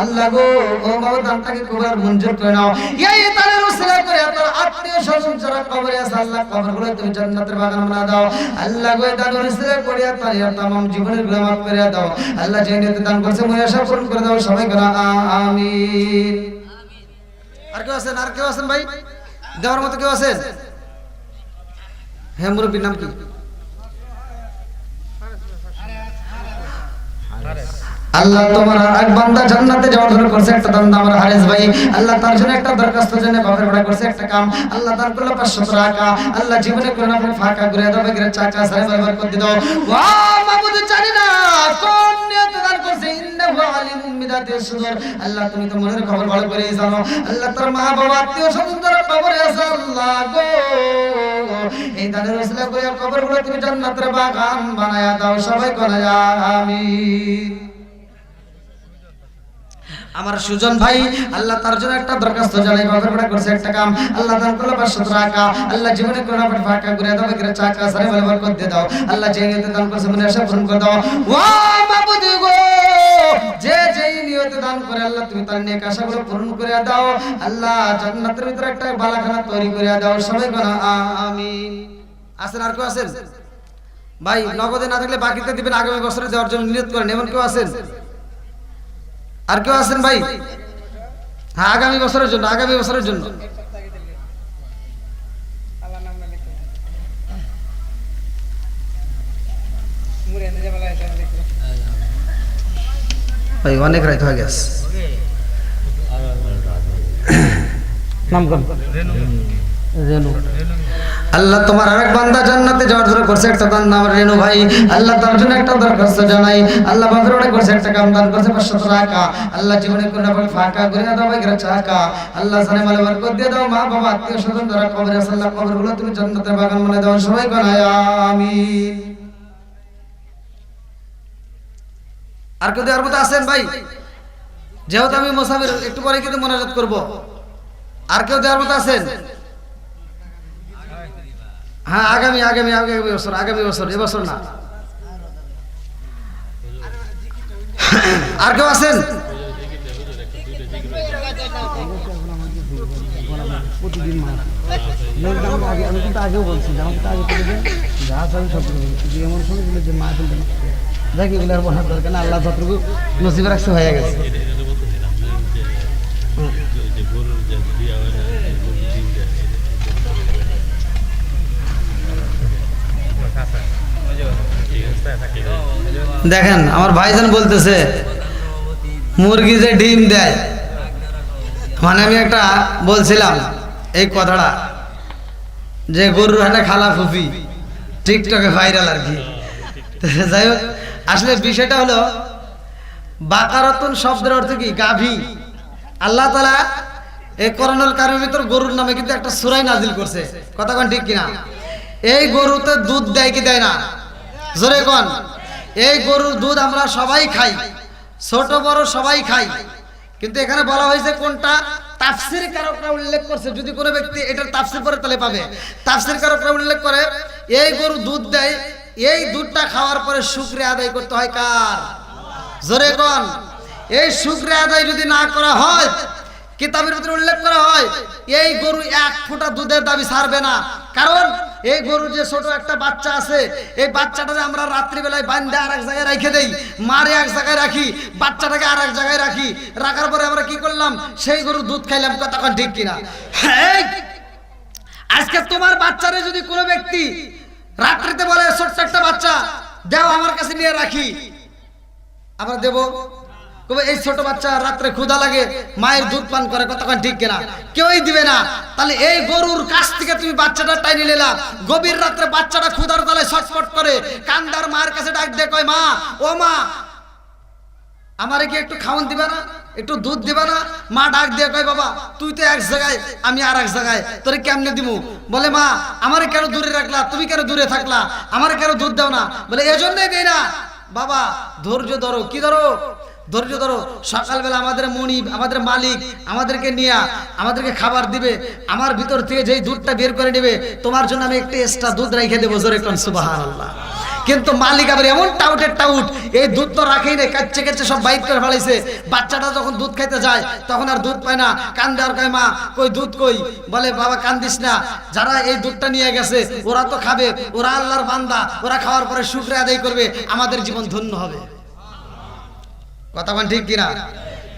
আল্লাহ গো ও বাবা দানটাকে কবুল মঞ্জুর করে নাও এই তারে রসুলা করে আপনার আত্মীয় স্বজন যারা কবরে আছে আল্লাহ কবরগুলো তুমি জান্নাতের বাগান বানায় দাও আল্লাহ গো দান রিসে করিয়া তারিয়া तमाम জীবনের গুনাহ মাফ করে দাও আল্লাহ যে নিয়তে দান করছে মনে আশা পূরণ করে দাও সবাই বলা আমিন আর কেউ আছেন ভাই দেওয়ার মতো কেউ আছেন হ্যাঁ মুরব্বির নাম কি আল্লাহ তোমার এক বান্দা জান্নাতে যাওয়ার জন্য করছে একটা দান আমার হারিস ভাই আল্লাহ তার জন্য একটা দরখাস্ত জন্য বাপের বড় করছে একটা কাম আল্লাহ দান করলো 500 টাকা আল্লাহ জীবনে কোন না ফাঁকা করে দাও বেগের চাকা সারে বরবাদ করে দাও ওয়া মাবুদ জানি না কোন নিয়ত দান করছে ইন্নাহু আলিমুম বিদাতিস সুদূর আল্লাহ তুমি তো মনের খবর ভালো করে জানো আল্লাহ তার মা বাবা আত্মীয় স্বজন যারা কবরে আছে আল্লাহ গো এই দানের ওসিলা করে কবরগুলো তুমি জান্নাতের বাগান বানায়া দাও সবাই বলা আমিন আমার সুজন ভাই আল্লাহ তার জন্য একটা দরখাস্ত জানাই বাপের বড় করছে একটা কাম আল্লাহ দান করলো 500 টাকা আল্লাহ জীবনে কোন না ফাঁকা করে দাও বেগের চাকা সারে বরবাদ করে দাও আল্লাহ যে নিয়তে দান করছে মনে আশা পূরণ করে দাও ওয়া মাবুদ গো যে যেই নিয়তে দান করে আল্লাহ তুমি তার নেক আশাগুলো পূরণ করে দাও আল্লাহ জান্নাতের ভিতরে একটা বালাখানা তৈরি করে দাও সবাই বলা আমিন আছেন আর কেউ আছেন ভাই নগদে না থাকলে বাকিতে দিবেন আগামী বছরে দেওয়ার জন্য নিয়ত করেন এমন কেউ আছেন আর কেউ আছেন ভাই হ্যাঁ আগামী বছরের জন্য ভাই অনেক রাত হয়ে গেছে নাম কোন রেনু আল্লাহ তোমার আরেক বান্দা জান্নাতে যাওয়ার জন্য করছে একটা দান নাম রেনু ভাই আল্লাহ তার জন্য একটা দরখাস্ত জানাই আল্লাহ বাপের বড় করছে একটা কাম দান করছে 500 টাকা আল্লাহ জীবনে কোন না ফাঁকা করে দাও বেগের চাকা আল্লাহ জানে মালে বরকত দিয়ে দাও মা বাবা আত্মীয় স্বজন যারা কবরে আছে আল্লাহ কবরগুলো তুমি জান্নাতের বাগান বানায় দাও সবাই বলা আমিন আর কেউ দেওয়ার মতো আছেন ভাই যেহেতু আমি মুসাফির একটু পরে কিন্তু মোনাজাত করব আর কেউ দেওয়ার মতো আছেন হ্যাঁ আগামী বছর এবছর না আর কেউ আছেন আমি কিন্তু আগেও বলছি আমাকে তো আগে করে যা চাই সব এমন সময় যে মা ফেলতে দেখ এগুলো আর বলার দরকার না আল্লাহ যতটুকু নসিবে রাখছে হয়ে গেছে দেখেন আমার ভাইজান বলতেছে মুরগি যে ডিম দেয় মানে আমি একটা বলছিলাম এই কথাটা যে গরুর হাটে খালা ফুফি টিকটকে ভাইরাল আর কি যাই হোক আসলে বিষয়টা হলো বাকারতুন শব্দের অর্থ কি গাভী আল্লাহ তাআলা এই করোনাল কারিমের ভিতর গরুর নামে কিন্তু একটা সূরা নাজিল করছে কথা কোন ঠিক কিনা এই গরুতে দুধ দেয় কি দেয় না জোরে কোন এই গরুর দুধ আমরা সবাই খাই ছোট বড় সবাই খাই কিন্তু এখানে বলা হয়েছে কোনটা তাফসীর কারকরা উল্লেখ করছে যদি কোনো ব্যক্তি এটার তাফসীর পড়ে তাহলে পাবে তাফসীর কারকরা উল্লেখ করে এই গরু দুধ দেয় এই দুধটা খাওয়ার পরে শুকরিয়া আদায় করতে হয় কার জোরে কোন এই শুকরিয়া আদায় যদি না করা হয় কিতাবের ভিতরে উল্লেখ করা হয় এই গরু এক ফোঁটা দুধের দাবি ছাড়বে না কারণ এই গরু যে ছোট একটা বাচ্চা আছে এই বাচ্চাটাকে আমরা রাত্রি বেলায় বাঁধে আরেক জায়গায় রেখে দেই মারে এক জায়গায় রাখি বাচ্চাটাকে আরেক জায়গায় রাখি রাখার পরে আমরা কি করলাম সেই গরু দুধ খাইলাম কতক্ষণ ঠিক কিনা আজকে তোমার বাচ্চারে যদি কোনো ব্যক্তি রাত্রিতে বলে ছোট্ট একটা বাচ্চা দাও আমার কাছে নিয়ে রাখি আমরা দেবো এই ছোট বাচ্চা রাত্রে ক্ষুধা লাগে মায়ের দুধ পান করে কতক্ষণ ঠিক কিনা কেউই দিবে না তাহলে এই গরুর কাছ থেকে তুমি বাচ্চাটা টাইনে নিলা গভীর রাত্রে বাচ্চাটা ক্ষুধার তালে ছটফট করে কান্দার মায়ের কাছে ডাক দিয়ে কয় মা ও মা আমারে কি একটু খাওয়ান দিবা না একটু দুধ দিবা না মা ডাক দিয়ে কয় বাবা তুই তো এক জায়গায় আমি আর এক জায়গায় তোরে কেমনে দিমু বলে মা আমারে কেন দূরে রাখলা তুমি কেন দূরে থাকলা আমারে কেন দুধ দাও না বলে এজন্যই দেই না বাবা ধৈর্য ধরো কি ধরো ধৈর্য ধরো সকালবেলা আমাদের মনিব আমাদের মালিক আমাদেরকে নিয়ে আমাদেরকে খাবার দিবে আমার ভিতর থেকে যেই দুধটা বের করে নেবে তোমার জন্য আমি একটু এক্সট্রা দুধ রেখে দেবো জোরে কোন সুবহানাল্লাহ কিন্তু মালিক আবার এমন টাউটের টাউট, এই দুধ তো রাখেই রে, কাচ্চে কাচ্চে সব বাইক করে ফেলাইছে। বাচ্চাটা যখন দুধ খাইতে যায় তখন আর দুধ পায় না, কান্দে আর কয় মা কই দুধ কই, বলে বাবা কান্দিস না, যারা এই দুধটা নিয়ে গেছে ওরা তো খাবে, ওরা আল্লাহর বান্দা, ওরা খাওয়ার পরে শুকরিয়া আদায় করবে, আমাদের জীবন ধন্য হবে। কথা কোন ঠিক কিনা?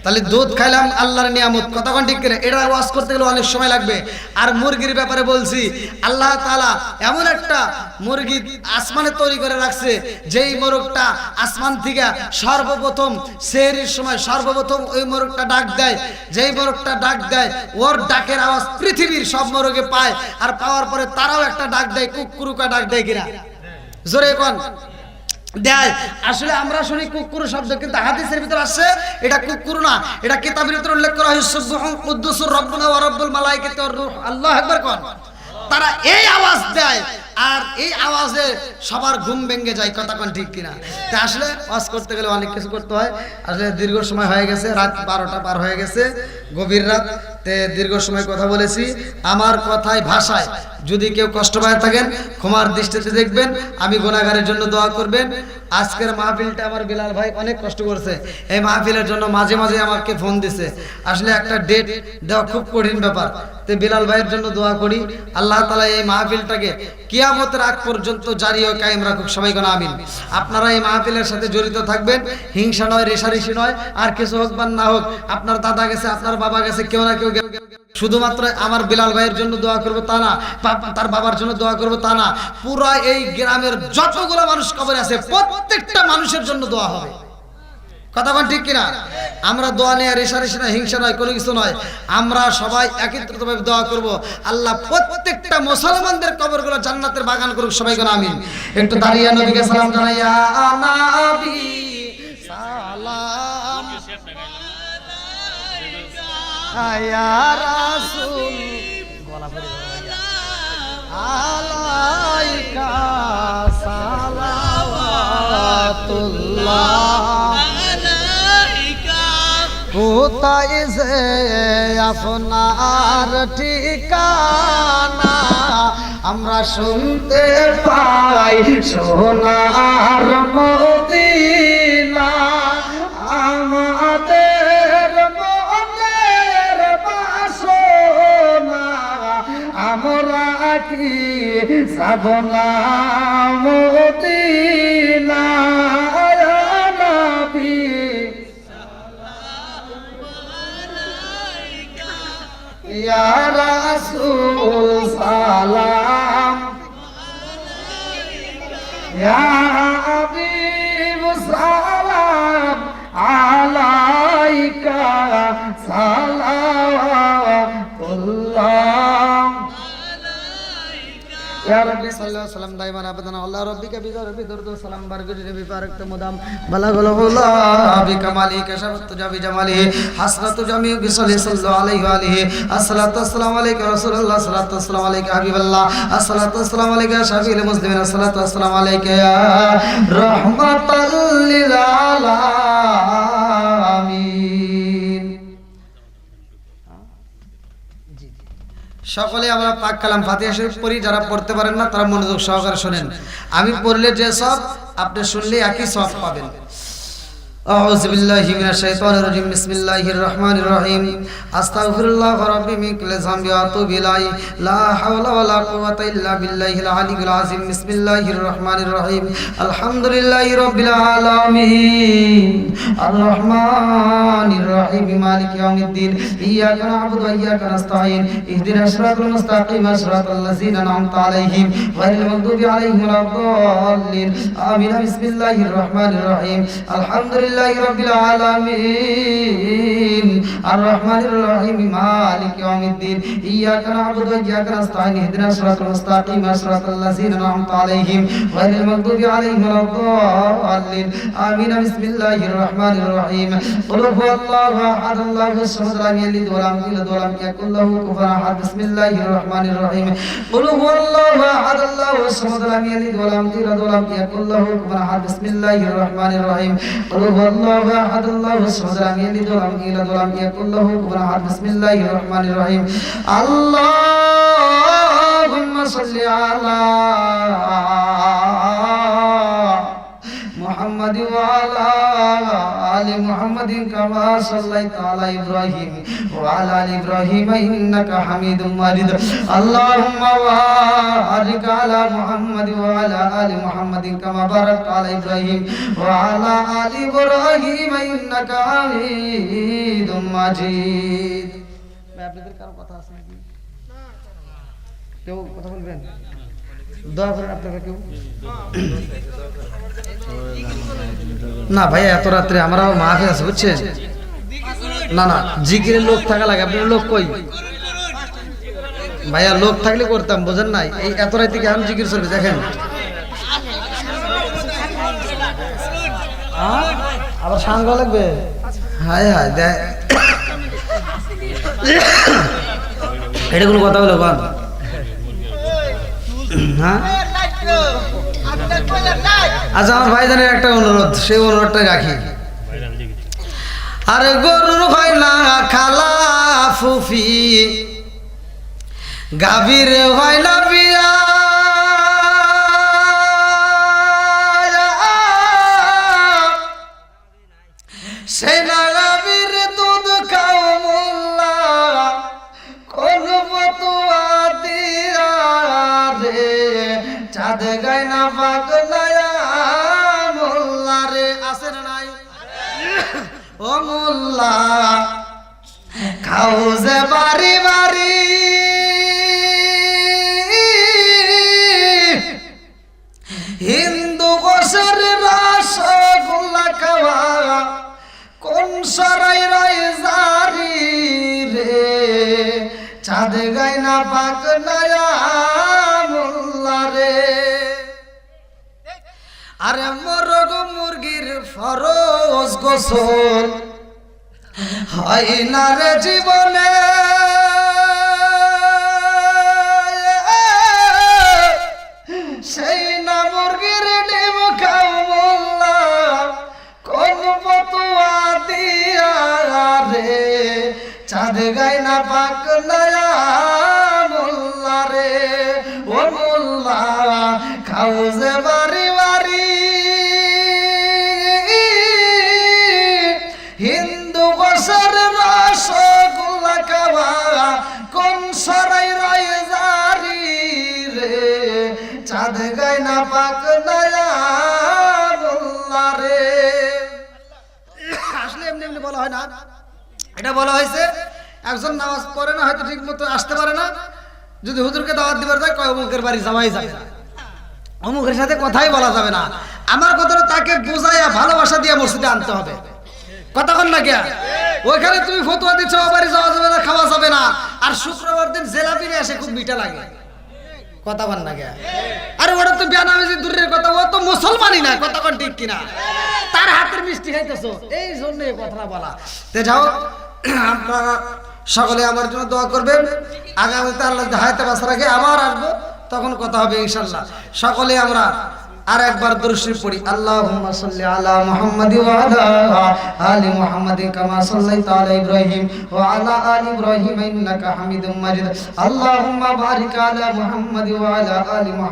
তাহলে দুধ খাইলাম আল্লাহর নিয়ামত, কথা কোন ঠিক কিনা? এটা ওয়াজ করতে গেলে অনেক সময় লাগবে। আর মুরগির ব্যাপারে বলছি, আল্লাহ তাআলা এমন একটা মুরগি আসমানে তৈরি করে রাখছে, যেই মোরগটা আসমান থেকে সর্বপ্রথম সেহরির সময় সর্বপ্রথম ওই মোরগটা ডাক দেয়, যেই মোরগটা ডাক দেয় ওর ডাকের আওয়াজ পৃথিবীর সব মোরগে পায়, আর পাওয়ার পরে তারাও একটা ডাক দেয়, কুকুরুকা ডাক দেয় কিনা? জোরে কোন দেয়। আসলে আমরা শুনি কুকুর শব্দ, কিন্তু হাদিসের ভিতর আসছে এটা কুকুর না, এটা কিতাবের ভিতর উল্লেখ করা হয়েছে সুবহান কুদ্দুসুর রব্বুনা ওয়া রব্বুল মালাইকাতি ওয়ার রূহ। আল্লাহু আকবার কোন। তারা এই আওয়াজ দেয়, আর এই আওয়াজে সবার ঘুম ভেঙে যায়, কথা কোন ঠিক কিনা? তা আসলে ওয়াজ করতে গেলে অনেক কিছু করতে হয়। আসলে দীর্ঘ সময় হয়ে গেছে, রাত 12টা পার হয়ে গেছে, গভীর রাত, তে দীর্ঘ সময় কথা বলেছি। আমার কথায় ভাষায় যদি কেউ কষ্ট পায় থাকেন ক্ষমার দৃষ্টিতে দেখবেন, আমি গুনাহগারের জন্য দোয়া করবেন। আজকের মাহফিলটা আমার বিলাল ভাই অনেক কষ্ট করছে, এই মাহফিলের জন্য মাঝে মাঝে আমাকে ফোন দিছে। আসলে একটা ডেট দেওয়া খুব কঠিন ব্যাপার, তো বিলাল ভাইয়ের জন্য দোয়া করি, আল্লাহ তাআলা এই মাহফিলটাকে কিয়ামতের আগ পর্যন্ত জারি ও কায়েম রাখুক, সবাই কোন আমিন। আপনারা এই মাহফিলের সাথে জড়িত থাকবেন, হিংসা নয়, রেশারেশি নয়, আর কিছু হোক বা না হোক, আপনার দাদা গেছে, আপনার বাবা গেছে, কেউ না কেউ শুধুমাত্র আমার বিলাল ভাইয়ের জন্য দোয়া করবো তা না, তার বাবার জন্য দোয়া করবো তা না, পুরা এই গ্রামের যতগুলো মানুষ কবরে আছে প্রত্যেকটা মানুষের জন্য দোয়া হবে, কথা কোন ঠিক কিনা? আমরা দোয়া নিয়ে রেশারেশি নয়, হিংসা নয়, কোনো কিছু নয়, আমরা সবাই একত্রিতভাবে দোয়া করব, আল্লাহ প্রত্যেকটা মুসলমানদের কবরগুলো জান্নাতের বাগান করুক, সবাই কোন আমিন। একটু দাঁড়িয়ে নবীকে সালাম জানাই, ইয়া নবী সালাম ইয়া রাসূল আলাইকা সালাওয়াতুল্লাহ, কোথায় যে আপনার ঠিকানা আমরা শুনতে পাই, সোনার মদিনা আমাদের মনের বাসনা, আমরা কি যাব না মদিনা? ইয়া নবী ইয়া রাসূল সালাম ইয়া হাবিব সালাম আলাইকা সালাওয়াতুল্লাহ, ইয়া রাব্বি সাল্লাল্লাহু সাল্লাম দাইমান আবাদান আল্লাহ রাব্বিকা বিদরবি দরুদ সালাম বারগুজি নবী পারকত মুদাম বালাগুল হুলা বিকামালি কাশাফত জাবি জামালি হাসরাতু জামি বিসাল্লি সাল্লাল্লাহু আলাইহি ওয়া আলিহি আসসালাতু ওয়াসসালামু আলাইকা রাসূলুল্লাহ সাল্লাতু ওয়াসসালামু আলাইকা হাবিবাল্লাহ আসসালাতু ওয়াসসালামু আলাইকা শাফিউল মুসলিমিন আসসালাতু ওয়াসসালামু আলাইকা ইয়া রাহমাতাল লিল আলামিন। সকলে আমরা পাক কালাম ফাতিহা শরীফ পড়ি, যারা পড়তে পারেন না তারা মনোযোগ সহকারে শুনেন, আমি পড়লে যে সব আপনি শুনলে একই সব পাবেন। আউযু বিল্লাহি মিনাশ শাইতানির রাজিম, বিসমিল্লাহির রহমানির রহিম, আস্তাগফিরুল্লাহ রাব্বি মিন কুল্লি যামবি ওয়া আতুবু ইলাইহি, লা হাওলা ওয়া লা কুওয়াতা ইল্লা বিল্লাহিল আলিয়্যিল আযীম, বিসমিল্লাহির রহমানির রহিম, আলহামদুলিল্লাহি রাব্বিল আলামিন, আর রহমানির রহিম, মালিকি ইয়াউমিদ্দিন, ইয়্যাকা না'বুদু ওয়া ইয়্যাকা নাস্তাঈন, ইহদিনাস সিরাতাল মুস্তাকিম, সিরাতাল লাযিনা আন'আমতা আলাইহিম গায়রিল মাগদুবি আলাইহিম ওয়ালাদ-দাল্লিন, আমিন। বিসমিল্লাহির রহমানির রহিম, আলহামদুলিল্লাহি রাব্বিল আলামিন, আর রহমানির রহিম, মালিকি ইয়াউমিদ্দিন, ইয়্যাকা না'বুদু ওয়া ইয়্যাকা নাস্তাঈন, ইহদিনাস সিরাতাল মুস্তাকিম, সিরাতাল লাযিনা আন'আমতা আলাইহিম গায়রিল মাগদুবি আলাইহিম ওয়ালাদ-দাল্লিন, আমিন। বিসমিল্লাহির রহমানির রহিম, কুল হুয়াল্লাহু আহাদ, আল্লাহুস সামাদ, লাম ইয়ালিদ ওয়া লাম ইউলাদ ওয়া লাম ইয়াকুল লাহু কুফুওয়ান আহাদ। বিসমিল্লাহির রহমানির রহিম, কুল হুয়াল্লাহু আহাদ, আল্লাহুস সামাদ, লাম ইয়ালিদ ওয়া লাম ইউলাদ ওয়া লাম ইয়াকুল লাহু কুফুওয়ান আহাদ। বিসমিল্লাহির রহমানির রহিম, কুল হুয়াল্লাহু আহাদ, আল্লাহুস সামাদ, লাম ইয়ালিদ ওয়া লাম ইউলাদ ওয়া লাম ইয়াকুল লাহু কুফুওয়ান আহাদ। বিসমিল্লাহির রহমানির রহিম, আল্লাহুম্মা সাল্লি আলা محمد وعلى آل محمد كما صليت على إبراهيم وعلى آل إبراهيم إنك حميد مجيد اللهم بارك على محمد وعلى آل محمد كما باركت على إبراهيم وعلى آل إبراهيم إنك حميد مجيد আপনাদের কারো কথা আছে নাকি কেউ কথা বলবেন দোয়া করেন আপনারা কেউ না ভাই এত রাত্রে আমরাও মাহফিল আছে বুঝছেন না না জিকিরের লোক থাকা লাগে আপনার লোক কই ভাইয়া লোক থাকলে করতাম বোঝেন নাই এই এত রাতে কি আমি জিকির চলবে দেখেন আবার সাঙ্গ লাগবে হায় হায় দেখ এটা কোনো কথা বলো বল হ্যাঁ আচ্ছা আমার ভাইজানের একটা অনুরোধ সেই অনুরোধটাই রাখি আরে গরুর হয় না খালা ফুফি গাভীর হয় না বিয়া সেই না গাভীর দুধ খাও মোল্লা কোন ফতুয়া দিয়া রে চাঁদ গায় না পাগলায়া মোল্লা রে আছে না নাই ও মোল্লা খাও যে বাড়ি বাড়ি হিন্দু গোসের রসগোল্লা খাওয়া কোন সরাই রাই জারি রে চাঁদ গায় না পাগলায়া মোল্লা রে আরে মোরগ মুরগির ফরজ গোসল হয় না রে জীবনে সেই না মুরগির ডিম খাও মোল্লা কোন ফতুয়া দিয়া রে চাঁদ গায় না পাগলায়া মোল্লা রে ও মোল্লা খাও যে বাড়ি বাড়ি হিন্দু গোসের রসগোল্লা খাওয়া কোন সরাই রায় জারি রে চাঁদ গায় না পাগলায়া মোল্লা রে আসলে এমনি এমনি বলা হয় না এটা বলা হয়েছে একজন নামাজ পড়ে না হয়তো ঠিক মতো আসতে পারে না যদি হুজুরকে দাওয়াত দিবার যায় কয় অমুকের বাড়ি যাওয়াই যাবে না অমুকের সাথে কথাই বলা যাবে না আমার কথাটা তাকে বোঝাইয়া ভালোবাসা দিয়ে মসজিদে আনতে হবে কথা কন না গিয়া ওইখানে তুমি ফতোয়া দিচ্ছ ও বাড়ি যাওয়া যাবে না খাওয়া যাবে না আর শুক্রবার দিন জেলাপি নিয়ে আসে খুব মিঠা লাগে কথা বল না গিয়া আরে ওটা তো বেনামাজি দূরের কথা ও তো মুসলমানই না কথা কন ঠিক কিনা তার হাতের মিষ্টি খাইতেছো এই জন্য এই কথাটা বলা তে যাও আপনারা সকলে আমার জন্য দোয়া করবেন আগামীতে আল্লাহ হায়াতে বাঁচা রাখে আবার আসবো তখন কথা হবে ইনশাআল্লাহ সকলে আমরা আর একবার দরুদ শরীফ পড়ি আল্লাহুম্মা সাল্লি আলা মুহাম্মাদ ওয়া আলা আলি মুহাম্মাদ কামা সাল্লাইতা আলা ইব্রাহিম ওয়া আলা আলি ইব্রাহিম ইন্নাকা হামিদুম মাজিদ আল্লাহুম্মা বারিক আলা মুহাম্মাদ ওয়া আলা আলি